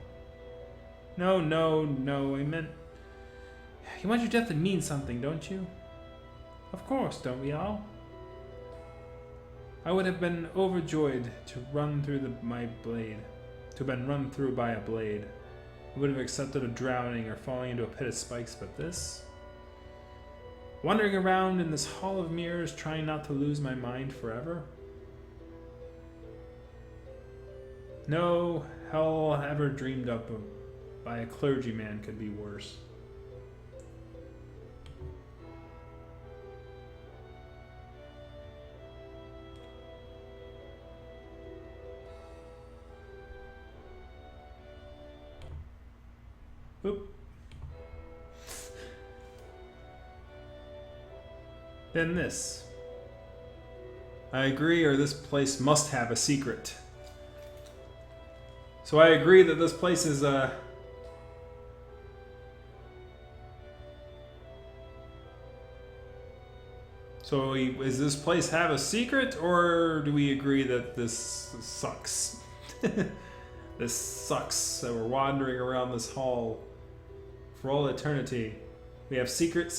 No, I meant... You want your death to mean something, don't you? Of course, don't we all? I would have been overjoyed to run through my blade. To have been run through by a blade. I would have accepted a drowning or falling into a pit of spikes, but this... Wandering around in this hall of mirrors, trying not to lose my mind forever? No hell ever dreamed up of by a clergyman could be worse. Oop. Then this. I agree, or this place must have a secret. So I agree that this place is So does this place have a secret, or do we agree that this sucks? This sucks that we're wandering around this hall for all eternity. We have secret.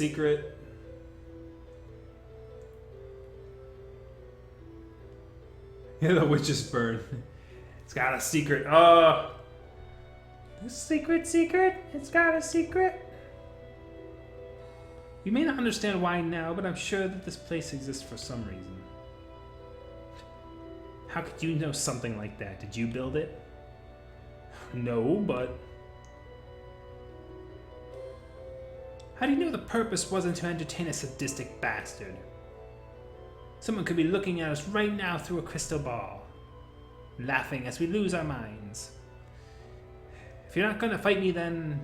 Yeah, the witch's burn. It's got a secret. Secret, it's got a secret. You may not understand why now, but I'm sure that this place exists for some reason. How could you know something like that? Did you build it? No, but how do you know the purpose wasn't to entertain a sadistic bastard? Someone could be looking at us right now through a crystal ball, laughing as we lose our minds. If you're not gonna fight me, then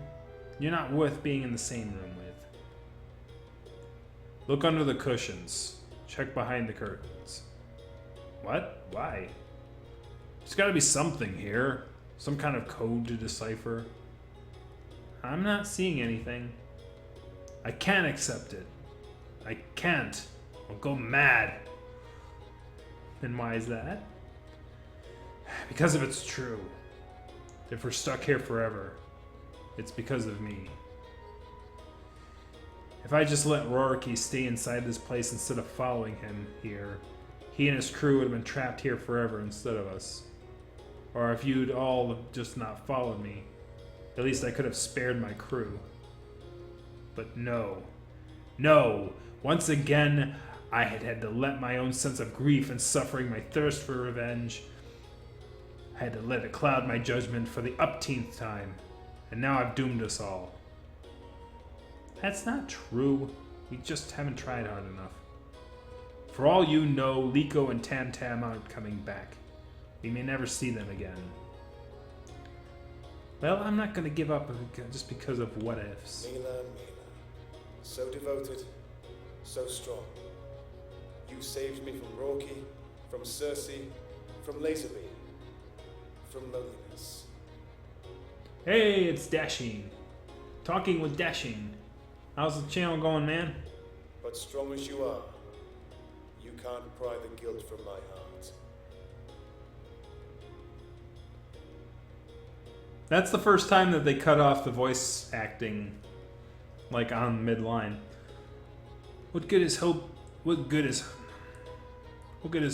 you're not worth being in the same room with. Look under the cushions. Check behind the curtains. What? Why? There's gotta be something here. Some kind of code to decipher. I'm not seeing anything. I can't accept it. I can't. I'll go mad. And why is that? Because if it's true, if we're stuck here forever, it's because of me. If I just let Rorke stay inside this place instead of following him here, he and his crew would have been trapped here forever instead of us. Or if you'd all just not followed me, at least I could have spared my crew. But no. Once again, I had to let my own sense of grief and suffering, my thirst for revenge, I had to let it cloud my judgment for the upteenth time. And now I've doomed us all. That's not true. We just haven't tried hard enough. For all you know, Liko and Tam Tam aren't coming back. We may never see them again. Well, I'm not going to give up just because of what ifs. Mila. So devoted, so strong. You saved me from Rorke, from Cersei, from Laserbeam, from loneliness. Hey, it's Dashing. Talking with Dashing. How's the channel going, man? But strong as you are, you can't pry the guilt from my heart. That's the first time that they cut off the voice acting, like on mid-line. What good is hope? What good is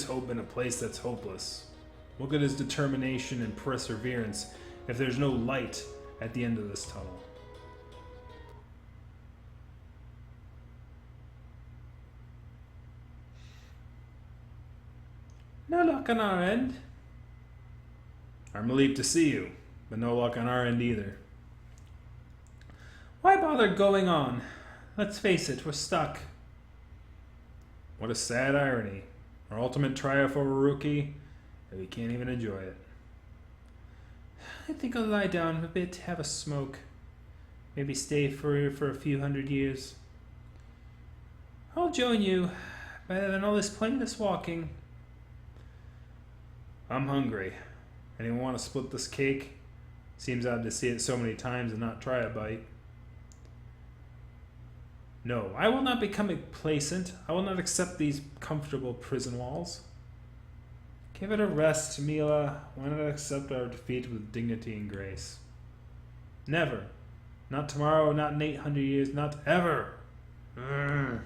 hope in a place that's hopeless? What good is determination and perseverance if there's no light at the end of this tunnel? No luck on our end. I'm relieved to see you, but no luck on our end either. Why bother going on? Let's face it, we're stuck. What a sad irony. Our ultimate triumph over Rookie, and we can't even enjoy it. I think I'll lie down a bit, have a smoke. Maybe stay for a few hundred years. I'll join you. Better than all this pointless walking. I'm hungry. Anyone want to split this cake? Seems odd to see it so many times and not try a bite. No, I will not become complacent. I will not accept these comfortable prison walls. Give it a rest, Mila. Why not accept our defeat with dignity and grace? Never. Not tomorrow, not in 800 years, not ever. Urgh.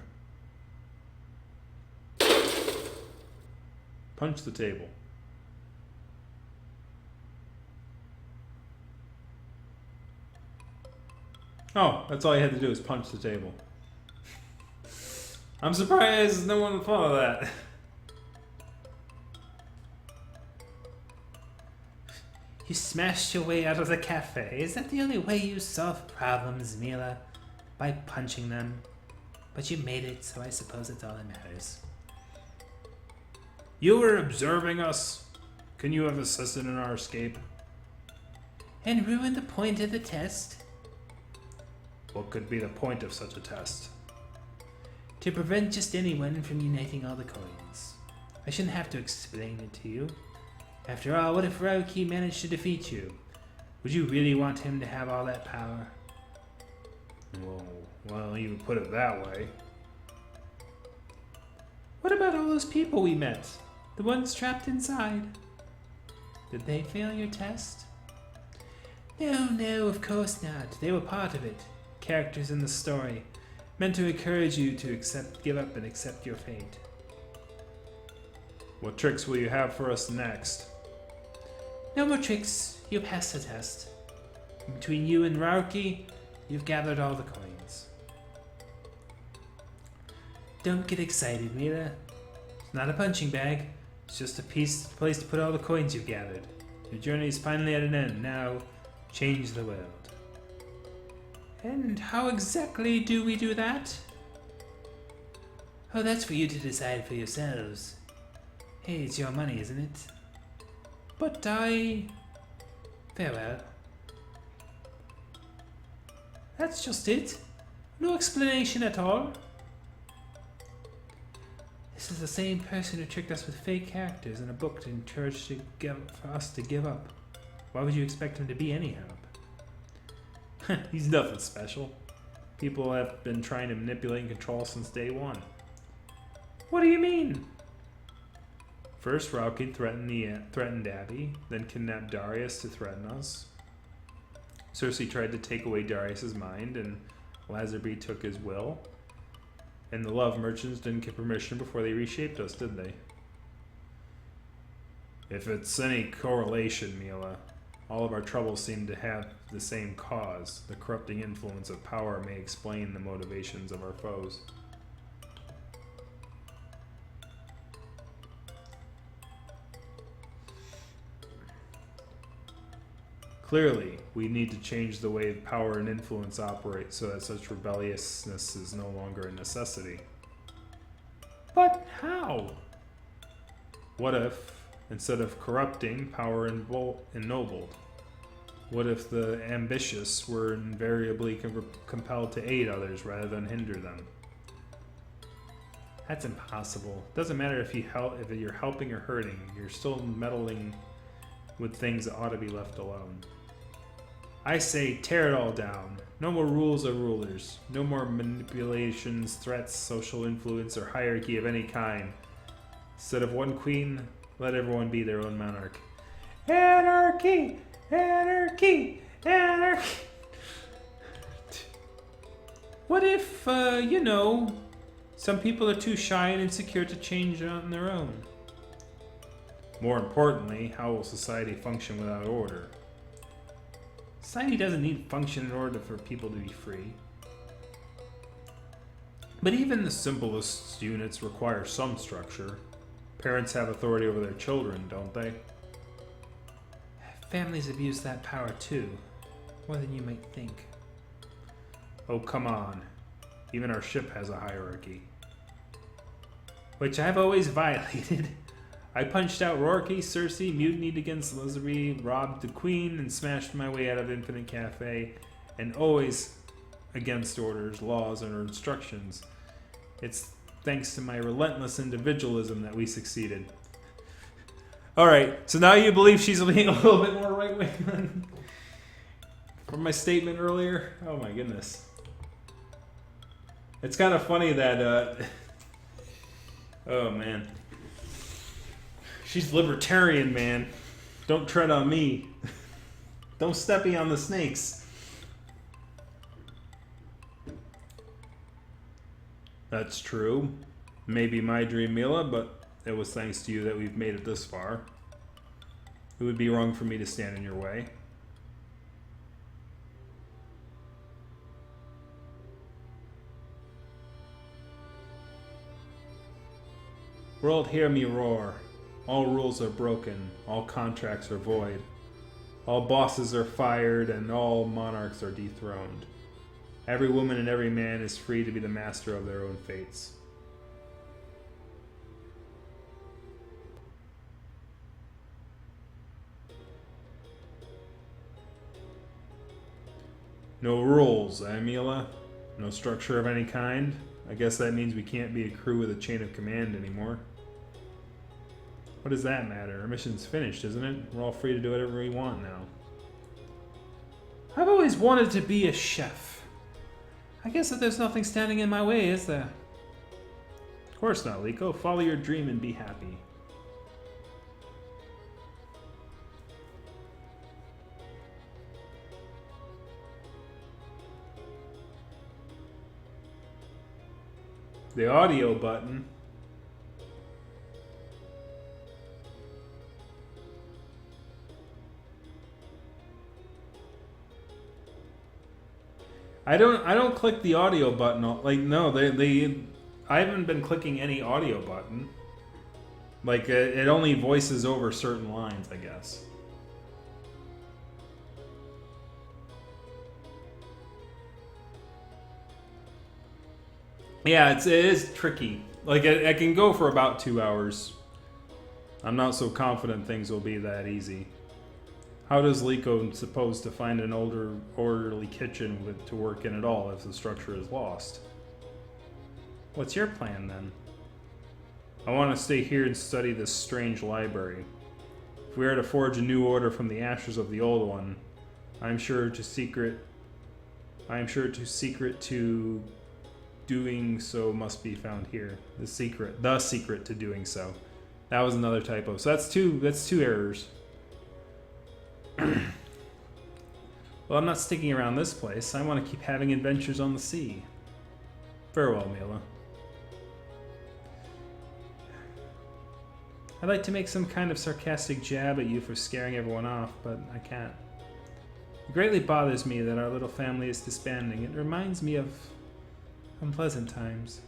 Punch the table. Oh, that's all you had to do is punch the table. I'm surprised no one would follow that. You smashed your way out of the cafe. Is that the only way you solve problems, Mila? By punching them? But you made it, so I suppose it's all that matters. You were observing us. Can you have assisted in our escape? And ruined the point of the test? What could be the point of such a test? To prevent just anyone from uniting all the coins. I shouldn't have to explain it to you. After all, what if Rauki managed to defeat you? Would you really want him to have all that power? Well, you put it that way. What about all those people we met? The ones trapped inside? Did they fail your test? No, of course not. They were part of it. Characters in the story. Meant to encourage you to give up and accept your fate. What tricks will you have for us next? No more tricks. You passed the test. Between you and Rauki, you've gathered all the coins. Don't get excited, Mila. It's not a punching bag. It's just a place to put all the coins you've gathered. Your journey is finally at an end. Now, change the world. And how exactly do we do that? Oh, that's for you to decide for yourselves. Hey, it's your money, isn't it? But Farewell. That's just it. No explanation at all. This is the same person who tricked us with fake characters in a book to encourage for us to give up. Why would you expect him to be any help? He's nothing special. People have been trying to manipulate and control since day one. What do you mean? First, Rauki threatened Abby, then kidnapped Darius to threaten us. Cersei tried to take away Darius's mind, and Lazarby took his will. And the love merchants didn't get permission before they reshaped us, did they? If it's any correlation, Mila, all of our troubles seem to have the same cause. The corrupting influence of power may explain the motivations of our foes. Clearly, we need to change the way power and influence operate so that such rebelliousness is no longer a necessity. But how? What if, instead of corrupting, power ennobled? What if the ambitious were invariably compelled to aid others rather than hinder them? That's impossible. Doesn't matter if you're helping or hurting, you're still meddling with things that ought to be left alone. I say tear it all down. No more rules or rulers. No more manipulations, threats, social influence, or hierarchy of any kind. Instead of one queen, let everyone be their own monarch. Anarchy! Anarchy! Anarchy! What if, some people are too shy and insecure to change on their own? More importantly, how will society function without order? Society doesn't need function in order for people to be free. But even the simplest units require some structure. Parents have authority over their children, don't they? Families abuse that power too, more than you might think. Oh, come on. Even our ship has a hierarchy. Which I've always violated. I punched out Rorke, Cersei, mutinied against Lazarby, robbed the queen, and smashed my way out of Infinite Cafe, and always against orders, laws, and instructions. It's thanks to my relentless individualism that we succeeded. Alright, so now you believe she's being a little bit more right-wing than from my statement earlier? Oh my goodness. It's kind of funny that, oh man. She's libertarian, man. Don't tread on me. Don't steppy on the snakes. That's true. Maybe my dream, Mila, but it was thanks to you that we've made it this far. It would be wrong for me to stand in your way. World, hear me roar. All rules are broken. All contracts are void. All bosses are fired and all monarchs are dethroned. Every woman and every man is free to be the master of their own fates. No rules, eh, Mila? No structure of any kind? I guess that means we can't be a crew with a chain of command anymore. What does that matter? Our mission's finished, isn't it? We're all free to do whatever we want now. I've always wanted to be a chef. I guess that there's nothing standing in my way, is there? Of course not, Liko. Follow your dream and be happy. The audio button. I don't click the audio button. Like, no, I haven't been clicking any audio button. Like, it only voices over certain lines, I guess. Yeah, it is tricky. Like, I can go for about 2 hours. I'm not so confident things will be that easy. How does Liko suppose to find an orderly kitchen to work in at all if the structure is lost? What's your plan, then? I want to stay here and study this strange library. If we are to forge a new order from the ashes of the old one, I'm sure to secret to doing so must be found here. The secret to doing so. That was another typo. So that's two errors. Well, I'm not sticking around this place. I want to keep having adventures on the sea. Farewell, Mila. I'd like to make some kind of sarcastic jab at you for scaring everyone off, but I can't. It greatly bothers me that our little family is disbanding. It reminds me of unpleasant times.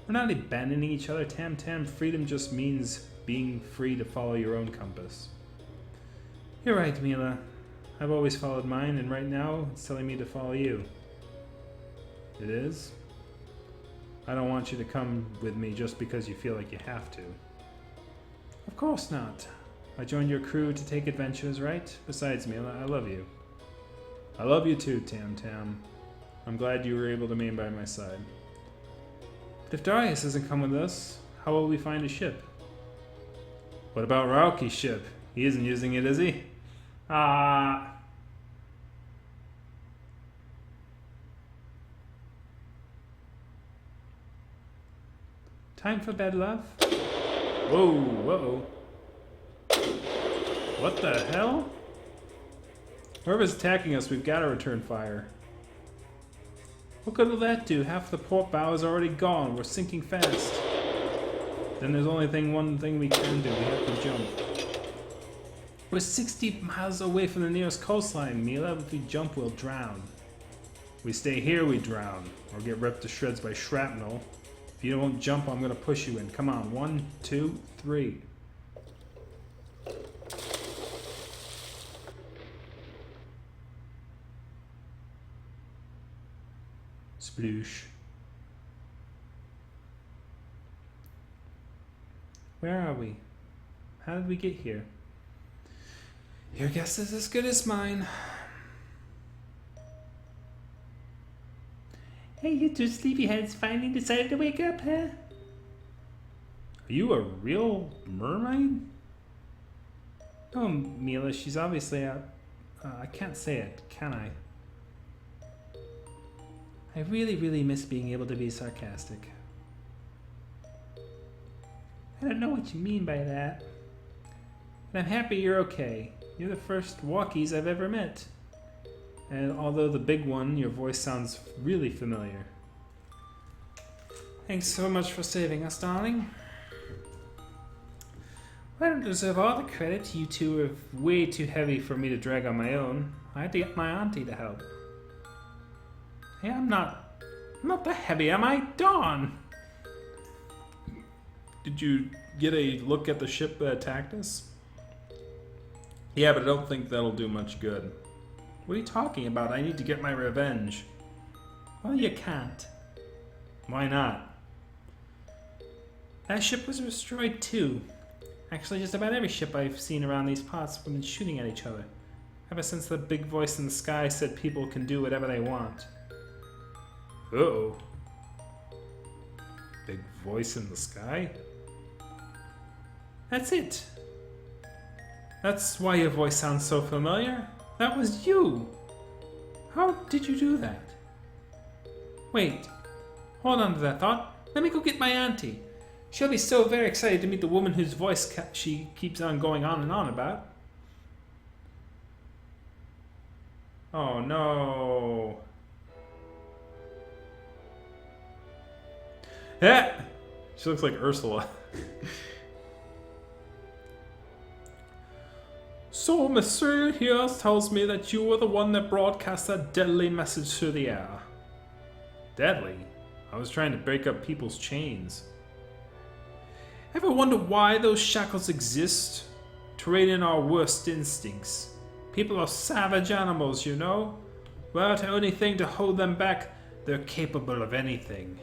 We're not abandoning each other, Tam Tam. Freedom just means being free to follow your own compass. You're right, Mila. I've always followed mine, and right now it's telling me to follow you. It is? I don't want you to come with me just because you feel like you have to. Of course not. I joined your crew to take adventures, right? Besides, Mila, I love you. I love you too, Tam Tam. I'm glad you were able to remain by my side. But if Darius doesn't come with us, how will we find a ship? What about Rauki's ship? He isn't using it, is he? Ah. Time for bed, love? Whoa, whoa. What the hell? Whoever's attacking us, we've got to return fire. What good will that do? Half the port bow is already gone. We're sinking fast. Then there's only one thing we can do. We have to jump. We're 60 miles away from the nearest coastline, Mila. If we jump, we'll drown. We stay here, we drown. Or get ripped to shreds by shrapnel. If you don't jump, I'm gonna push you in. Come on, 1, 2, 3. Sploosh. Where are we? How did we get here? Your guess is as good as mine. Hey, you two sleepyheads finally decided to wake up, huh? Are you a real mermaid? Oh, Mila, she's obviously out. I can't say it, can I? I really, really miss being able to be sarcastic. I don't know what you mean by that. But I'm happy you're okay. You're the first walkies I've ever met. And although the big one, your voice sounds really familiar. Thanks so much for saving us, darling. I don't deserve all the credit. You two are way too heavy for me to drag on my own. I had to get my auntie to help. Hey, I'm not that heavy, am I? Dawn! Did you get a look at the ship that attacked us? Yeah, but I don't think that'll do much good. What are you talking about? I need to get my revenge. Well, you can't. Why not? That ship was destroyed too. Actually, just about every ship I've seen around these parts have been shooting at each other. Ever since the big voice in the sky said people can do whatever they want. Uh-oh. Big voice in the sky? That's it. That's why your voice sounds so familiar. That was you. How did you do that? Wait. Hold on to that thought. Let me go get my auntie. She'll be so very excited to meet the woman whose voice she keeps on going on and on about. Oh no. Yeah! She looks like Ursula. So, Monsieur here tells me that you were the one that broadcast that deadly message through the air. Deadly? I was trying to break up people's chains. Ever wonder why those shackles exist? To rein in our worst instincts. People are savage animals, you know. Without anything to hold them back, they're capable of anything.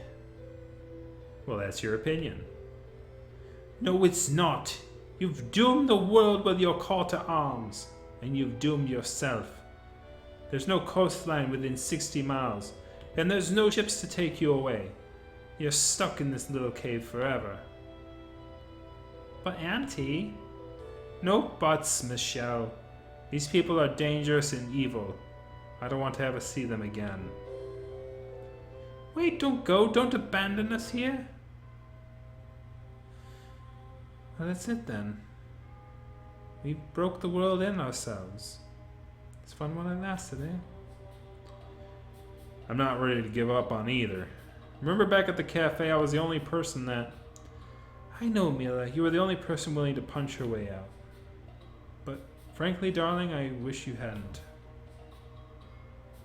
Well, that's your opinion. No, it's not. You've doomed the world with your call to arms, and you've doomed yourself. There's no coastline within 60 miles, and there's no ships to take you away. You're stuck in this little cave forever. But Auntie... No buts, Michelle. These people are dangerous and evil. I don't want to ever see them again. Wait, don't go. Don't abandon us here. Well, that's it then. We broke the world in ourselves. It's fun while it lasted, eh? I'm not ready to give up on either. Remember back at the cafe, I was the only person that... I know, Mila. You were the only person willing to punch her way out. But frankly, darling, I wish you hadn't.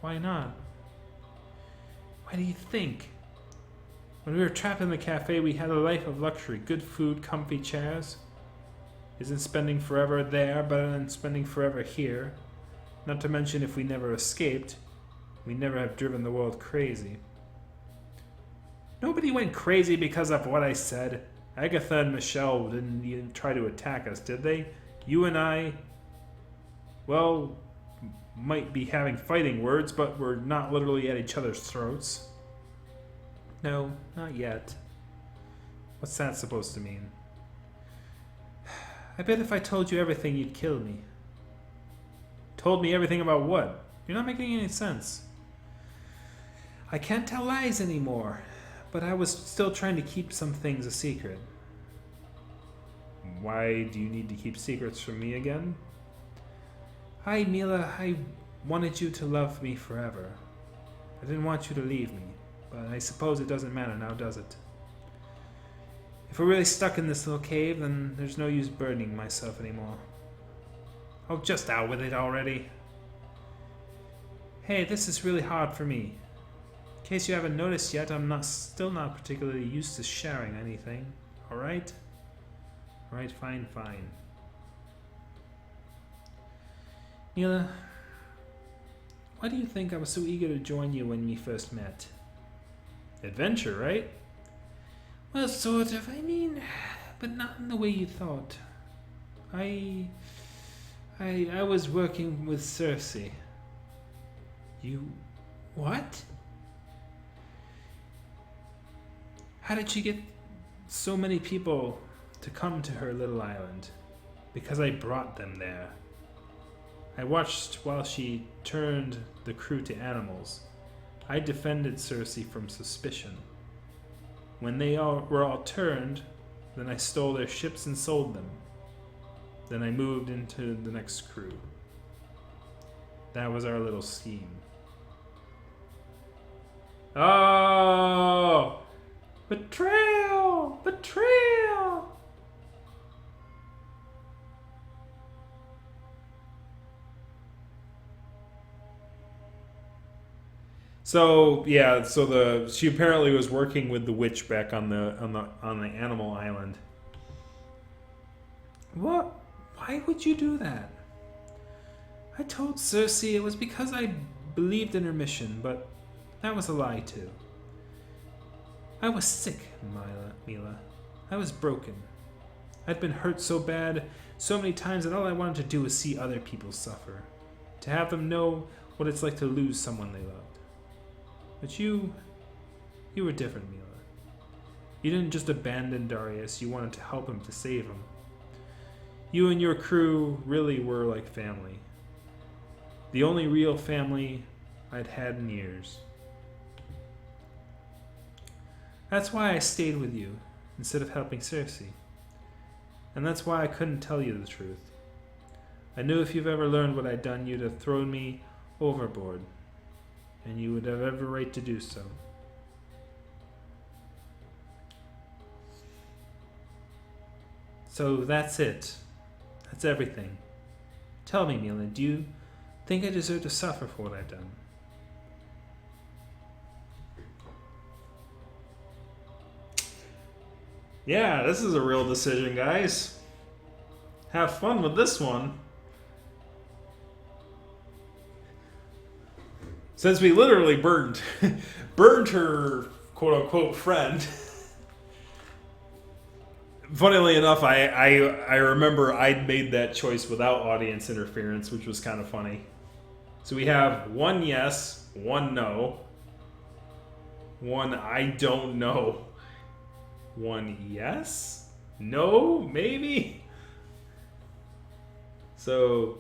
Why not? Why do you think? When we were trapped in the cafe, we had a life of luxury. Good food, comfy chairs. Isn't spending forever there better than spending forever here? Not to mention if we never escaped, we'd never have driven the world crazy. Nobody went crazy because of what I said. Agatha and Michelle didn't even try to attack us, did they? You and I, well, might be having fighting words, but we're not literally at each other's throats. No, not yet. What's that supposed to mean? I bet if I told you everything, you'd kill me. Told me everything about what? You're not making any sense. I can't tell lies anymore, but I was still trying to keep some things a secret. Why do you need to keep secrets from me again? Hi, Mila. I wanted you to love me forever. I didn't want you to leave me, but I suppose it doesn't matter now, does it? If we're really stuck in this little cave, then there's no use burdening myself anymore. Oh, just out with it already. Hey, this is really hard for me. In case you haven't noticed yet, I'm still not particularly used to sharing anything. Alright? Alright, fine. Mila, why do you think I was so eager to join you when we first met? Adventure, right? Well, sort of. I mean, but not in the way you thought. I was working with Cersei. You... What? How did she get so many people to come to her little island? Because I brought them there. I watched while she turned the crew to animals. I defended Cersei from suspicion. When they were all turned, Then I stole their ships and sold them. Then I moved into the next crew. That was our little scheme. Oh! Betrayal! Betrayal! So yeah, she apparently was working with the witch back on the animal island. What? Why would you do that? I told Cersei it was because I believed in her mission, but that was a lie too. I was sick, Mila. I was broken. I'd been hurt so bad so many times that all I wanted to do was see other people suffer. To have them know what it's like to lose someone they loved. But you were different, Mila. You didn't just abandon Darius, you wanted to help him, to save him. You and your crew really were like family. The only real family I'd had in years. That's why I stayed with you, instead of helping Cersei. And that's why I couldn't tell you the truth. I knew if you've ever learned what I'd done, you'd have thrown me overboard. And you would have every right to do so. So that's it. That's everything. Tell me, Mila, do you think I deserve to suffer for what I've done? Yeah, this is a real decision, guys. Have fun with this one. Since we literally burned her quote-unquote friend. Funnily enough, I remember I'd made that choice without audience interference, which was kind of funny. So we have 1 yes, 1 no, 1 I don't know, 1 yes, no, maybe. So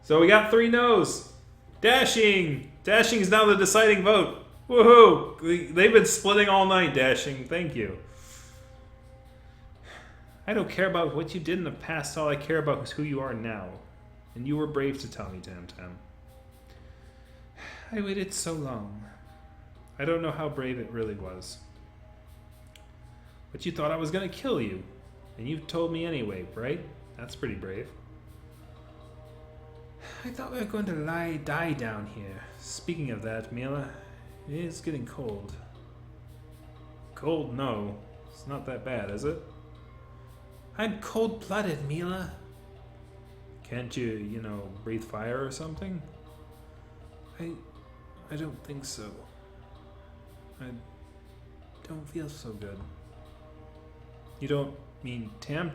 we got 3 no's. Dashing is now the deciding vote. Woohoo! They've been splitting all night, Dashing. Thank you. I don't care about what you did in the past. All I care about is who you are now. And you were brave to tell me, Tam Tam. I waited so long. I don't know how brave it really was. But you thought I was going to kill you. And you told me anyway, right? That's pretty brave. I thought we were going to die down here. Speaking of that, Mila, it is getting cold. Cold? No. It's not that bad, is it? I'm cold-blooded, Mila. Can't you, breathe fire or something? I don't think so. I don't feel so good. You don't mean Tam?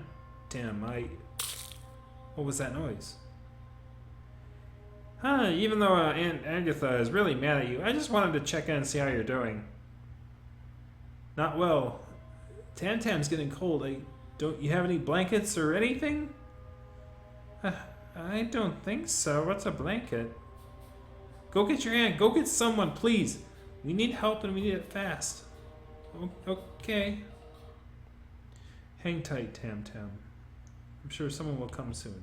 What was that noise? Even though Aunt Agatha is really mad at you, I just wanted to check in and see how you're doing. Not well. Tam Tam's getting cold. Don't you have any blankets or anything? I don't think so. What's a blanket? Go get your aunt. Go get someone, please. We need help and we need it fast. Okay. Hang tight, Tam Tam. I'm sure someone will come soon.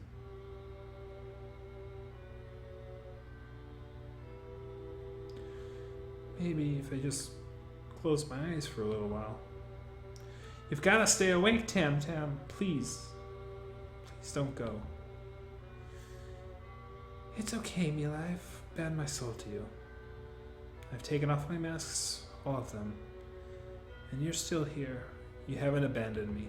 Maybe if I just close my eyes for a little while. You've got to stay awake, Tam Tam. Please. Please don't go. It's okay, Mila. I've bared my soul to you. I've taken off my masks, all of them. And you're still here. You haven't abandoned me.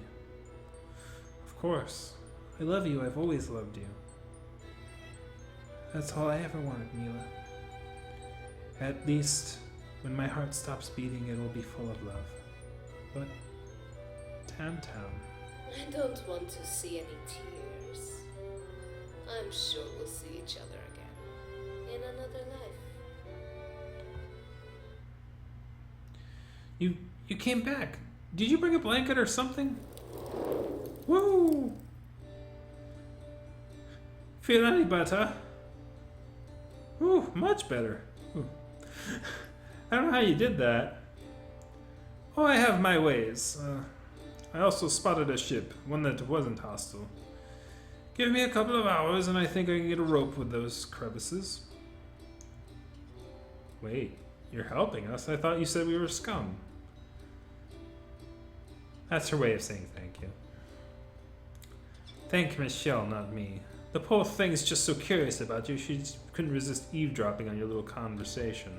Of course. I love you. I've always loved you. That's all I ever wanted, Mila. At least, when my heart stops beating, it will be full of love. But, Tam Tam. I don't want to see any tears. I'm sure we'll see each other again. In another life. You came back. Did you bring a blanket or something? Woo! Feel any better? Ooh, much better. Ooh. I don't know how you did that. Oh, I have my ways. I also spotted a ship, one that wasn't hostile. Give me a couple of hours and I think I can get a rope with those crevices. Wait, you're helping us? I thought you said we were scum. That's her way of saying thank you. Thank Michelle, not me. The poor thing's just so curious about you, she just couldn't resist eavesdropping on your little conversation.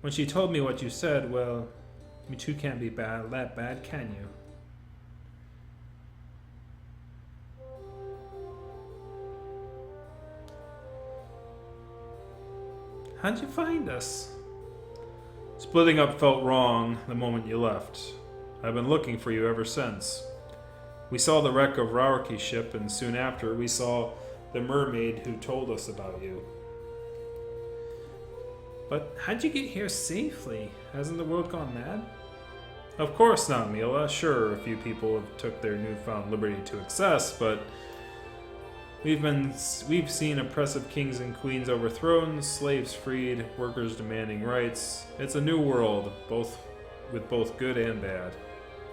When she told me what you said, well, you two can't be that bad, can you? How'd you find us? Splitting up felt wrong the moment you left. I've been looking for you ever since. We saw the wreck of Raurki's ship, and soon after we saw the mermaid who told us about you. But how'd you get here safely? Hasn't the world gone mad? Of course not, Mila. Sure, a few people have took their newfound liberty to excess, but we've seen oppressive kings and queens overthrown, slaves freed, workers demanding rights. It's a new world, with both good and bad.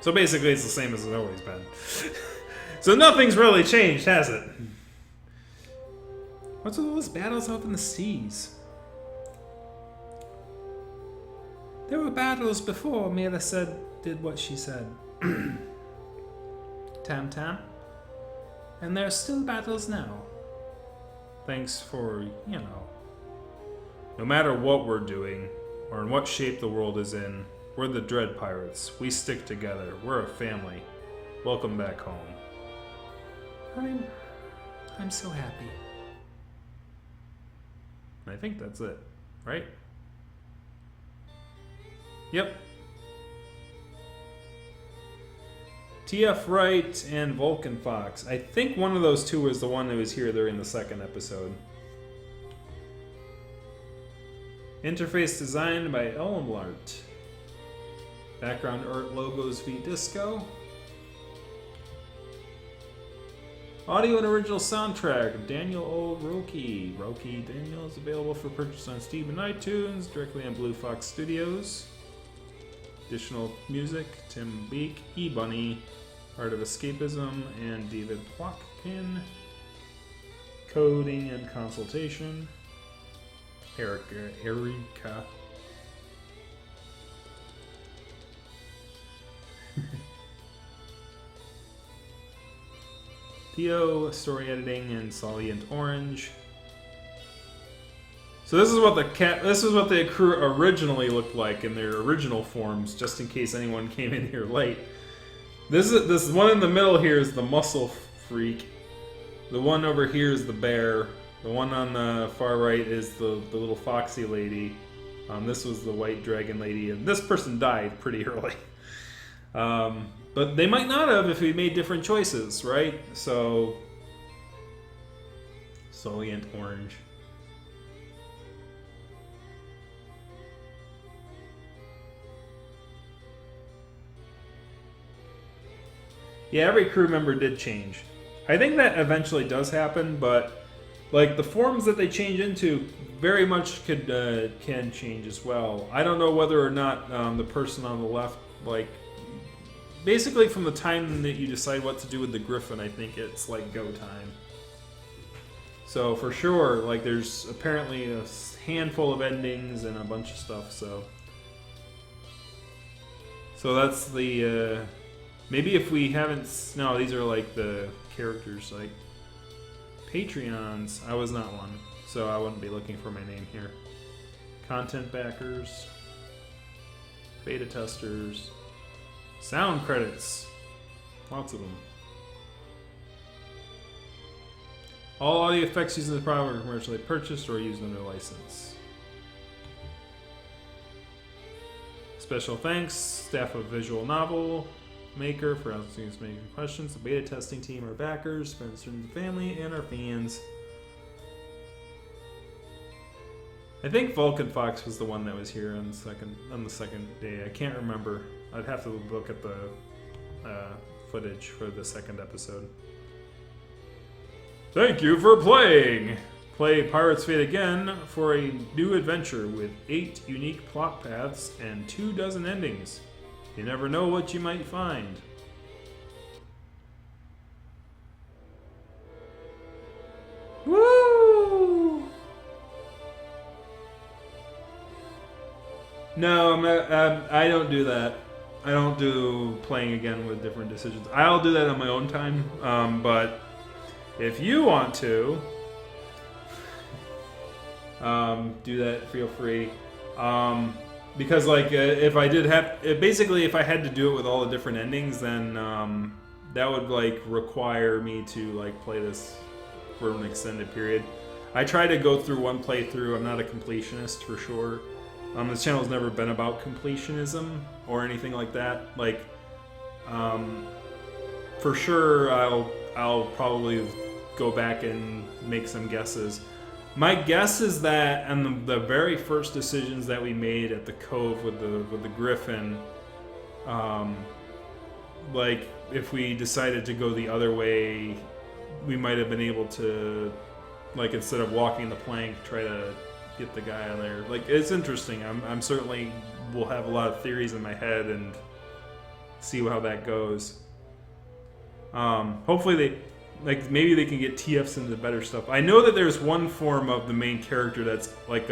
So basically, it's the same as it's always been. So nothing's really changed, has it? What's with all those battles out in the seas? There were battles before Mila did what she said. Tam. And there are still battles now. Thanks for, No matter what we're doing, or in what shape the world is in, we're the Dread Pirates. We stick together. We're a family. Welcome back home. I'm so happy. I think that's it, right? Yep. TF Wright and Vulcan Fox. I think one of those two was the one that was here during the second episode. Interface designed by Elmlart. Background art logos v Disco. Audio and original soundtrack, Daniel O. Roki. Daniel is available for purchase on Steam and iTunes, directly on Blue Fox Studios. Additional music, Tim Beek, E-Bunny, Art of Escapism, and David Plotkin. Coding and consultation, Erica. Theo, story editing, and Solient Orange. So this is what the crew originally looked like in their original forms, just in case anyone came in here late. This one in the middle here is the muscle freak. The one over here is the bear. The one on the far right is the little foxy lady. This was the white dragon lady, and this person died pretty early. But they might not have if we made different choices, right? So, Solient Orange. Yeah, every crew member did change. I think that eventually does happen, but like the forms that they change into very much can change as well. I don't know whether or not the person on the left, like, basically from the time that you decide what to do with the Griffin, I think it's like go time. So for sure, like there's apparently a handful of endings and a bunch of stuff. So that's the. Maybe if we haven't... No, these are like the characters, like Patreons. I was not one, so I wouldn't be looking for my name here. Content backers. Beta testers. Sound credits. Lots of them. All audio effects used in the product are commercially purchased or used under license. Special thanks, staff of Visual Novel Maker for answering making questions. The beta testing team, our backers, friends from the family, and our fans. I think Vulcan Fox was the one that was here on the second day. I can't remember. I'd have to look at the footage for the second episode. Thank you for playing! Play Pirates Fate again for a new adventure with 8 unique plot paths and 24 endings. You never know what you might find. Woo! No, I don't do that. I don't do playing again with different decisions. I'll do that on my own time, but if you want to do that, feel free. Because like if I did have, basically if I had to do it with all the different endings, then that would like require me to like play this for an extended period. I try to go through one playthrough. I'm not a completionist for sure. This channel's never been about completionism or anything like that. Like, for sure, I'll probably go back and make some guesses. My guess is that on the very first decisions that we made at the Cove with the Griffin, like if we decided to go the other way, we might have been able to, like instead of walking the plank, try to get the guy on there. Like it's interesting. I'm certainly will have a lot of theories in my head and see how that goes. Hopefully they. Like, maybe they can get TFs into better stuff. I know that there's one form of the main character that's, like,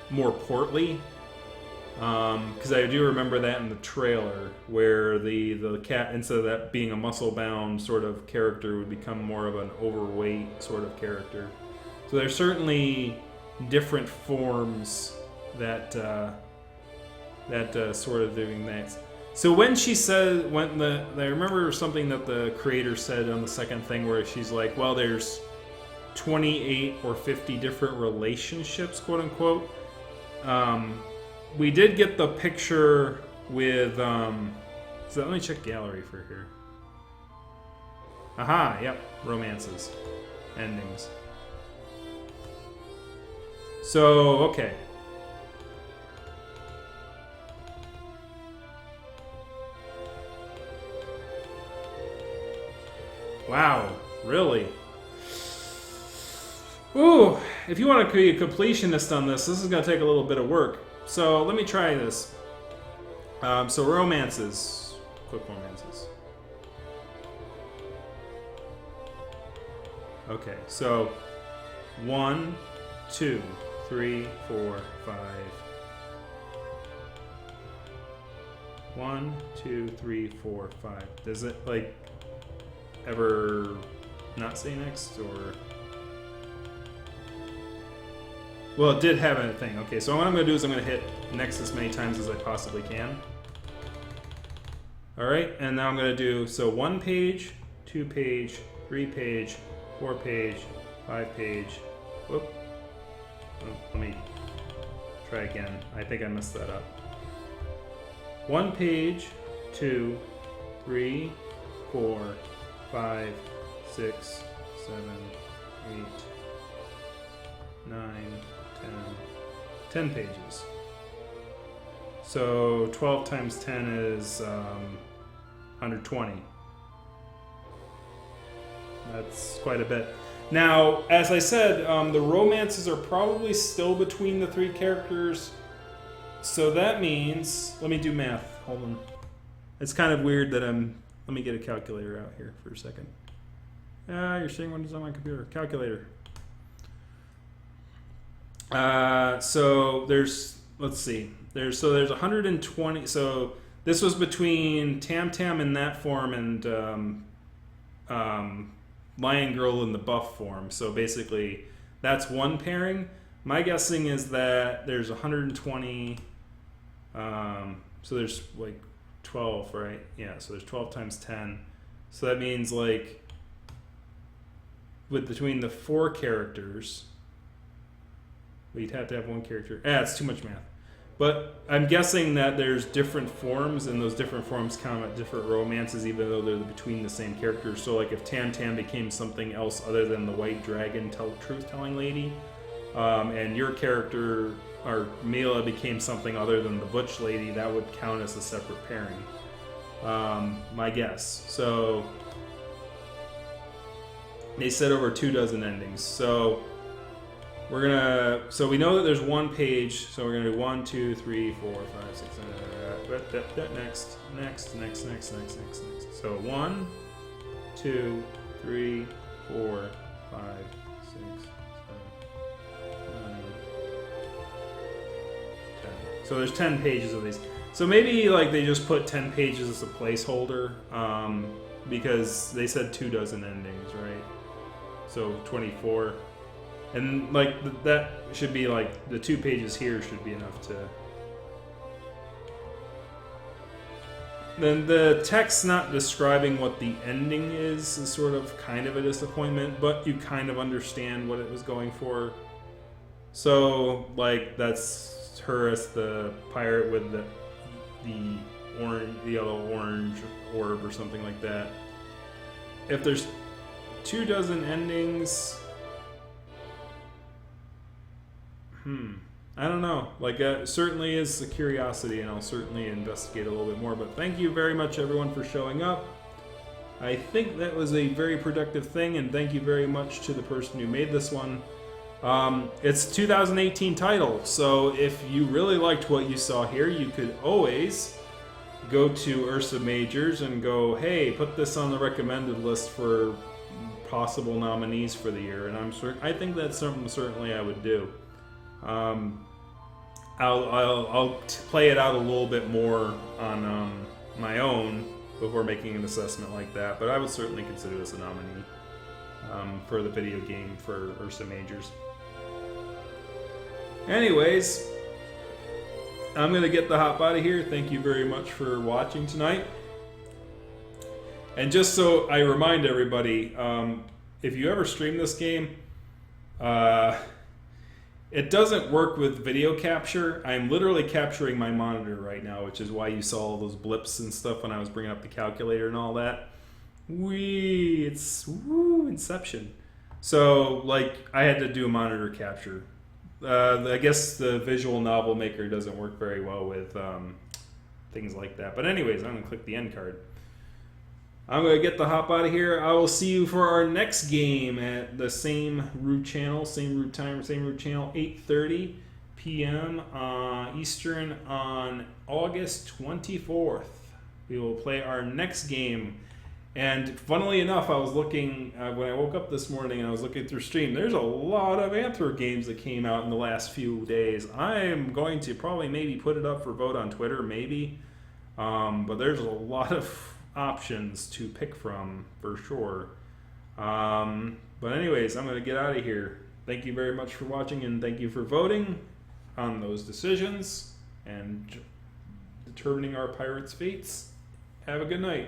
more portly. Because I do remember that in the trailer, where the cat, instead of that being a muscle-bound sort of character, would become more of an overweight sort of character. So there's certainly different forms that, sort of doing that. So when she said, I remember something that the creator said on the second thing where she's like, well, there's 28 or 50 different relationships, quote unquote. We did get the picture with, so let me check gallery for here. Aha, yep, romances, endings. So, okay. Wow, really? Ooh, if you want to be a completionist on this is going to take a little bit of work. So let me try this. So romances, quick romances. Okay, so 1, 2, 3, 4, 5. 1, 2, 3, 4, 5. Does it like ever not say next, or? Well, it did have a thing. Okay, so what I'm going to do is I'm going to hit next as many times as I possibly can. Alright, and now I'm going to do, so 1 page, 2 page, 3 page, 4 page, 5 page. Whoop. Oh, let me try again. I think I messed that up. 1 page, 2, 3, 4, 5, 6, 7, 8, 9, 10 pages. So 12 times 10 is 120. That's quite a bit. Now, as I said, the romances are probably still between the 3 characters. So that means, let me do math. Hold on. It's kind of weird that let me get a calculator out here for a second. You're seeing what is on my computer. Calculator. So there's, let's see. There's 120. So this was between Tam Tam in that form and Lion Girl in the buff form. So basically, that's one pairing. My guessing is that there's 120. So there's like 12, right? Yeah, so there's 12 times 10. So that means like between the 4 characters, we'd have to have 1 character. It's too much math. But I'm guessing that there's different forms, and those different forms count at different romances, even though they're between the same characters. So like if Tam Tam became something else other than the white dragon truth-telling lady, and your character, or Mila, became something other than the butch lady, that would count as a separate pairing. My guess. So they said over 24 endings. So we're gonna. So we know that there's one page. So we're gonna do 1, 2, 3, 4, 5, 6, 7. Next. So 1, 2, 3, 4, 5, 6, 7, 9, 10. So there's 10 pages of these. So maybe like they just put 10 pages as a placeholder, because they said 24 endings, right? So 24, and like that should be like the 2 pages here should be enough to. Then the text not describing what the ending is sort of kind of a disappointment, but you kind of understand what it was going for. So like that's her as the pirate with the orange, the yellow orange orb or something like that. If there's 24 endings, I don't know. Like, certainly is a curiosity, and I'll certainly investigate a little bit more. But thank you very much, everyone, for showing up. I think that was a very productive thing, and thank you very much to the person who made this one. It's 2018 title, so if you really liked what you saw here, you could always go to Ursa Majors and go, hey, put this on the recommended list for possible nominees for the year, and I think that's something certainly I would do. I'll play it out a little bit more on my own before making an assessment like that, but I would certainly consider this a nominee for the video game for Ursa Majors. Anyways, I'm going to get the hop out of here. Thank you very much for watching tonight. And just so I remind everybody, if you ever stream this game, it doesn't work with video capture. I'm literally capturing my monitor right now, which is why you saw all those blips and stuff when I was bringing up the calculator and all that. It's Inception. So, like, I had to do a monitor capture. I guess the visual novel maker doesn't work very well with things like that. But anyways, I'm going to click the end card. I'm going to get the hop out of here. I will see you for our next game at the same root channel, same root time, same root channel, 8:30 p.m. Eastern on August 24th. We will play our next game. And funnily enough, I was looking, when I woke up this morning and I was looking through stream, there's a lot of Anthrop games that came out in the last few days. I am going to probably maybe put it up for vote on Twitter, maybe. But there's a lot of options to pick from for sure. But anyways, I'm going to get out of here. Thank you very much for watching, and thank you for voting on those decisions and determining our pirates' fates. Have a good night.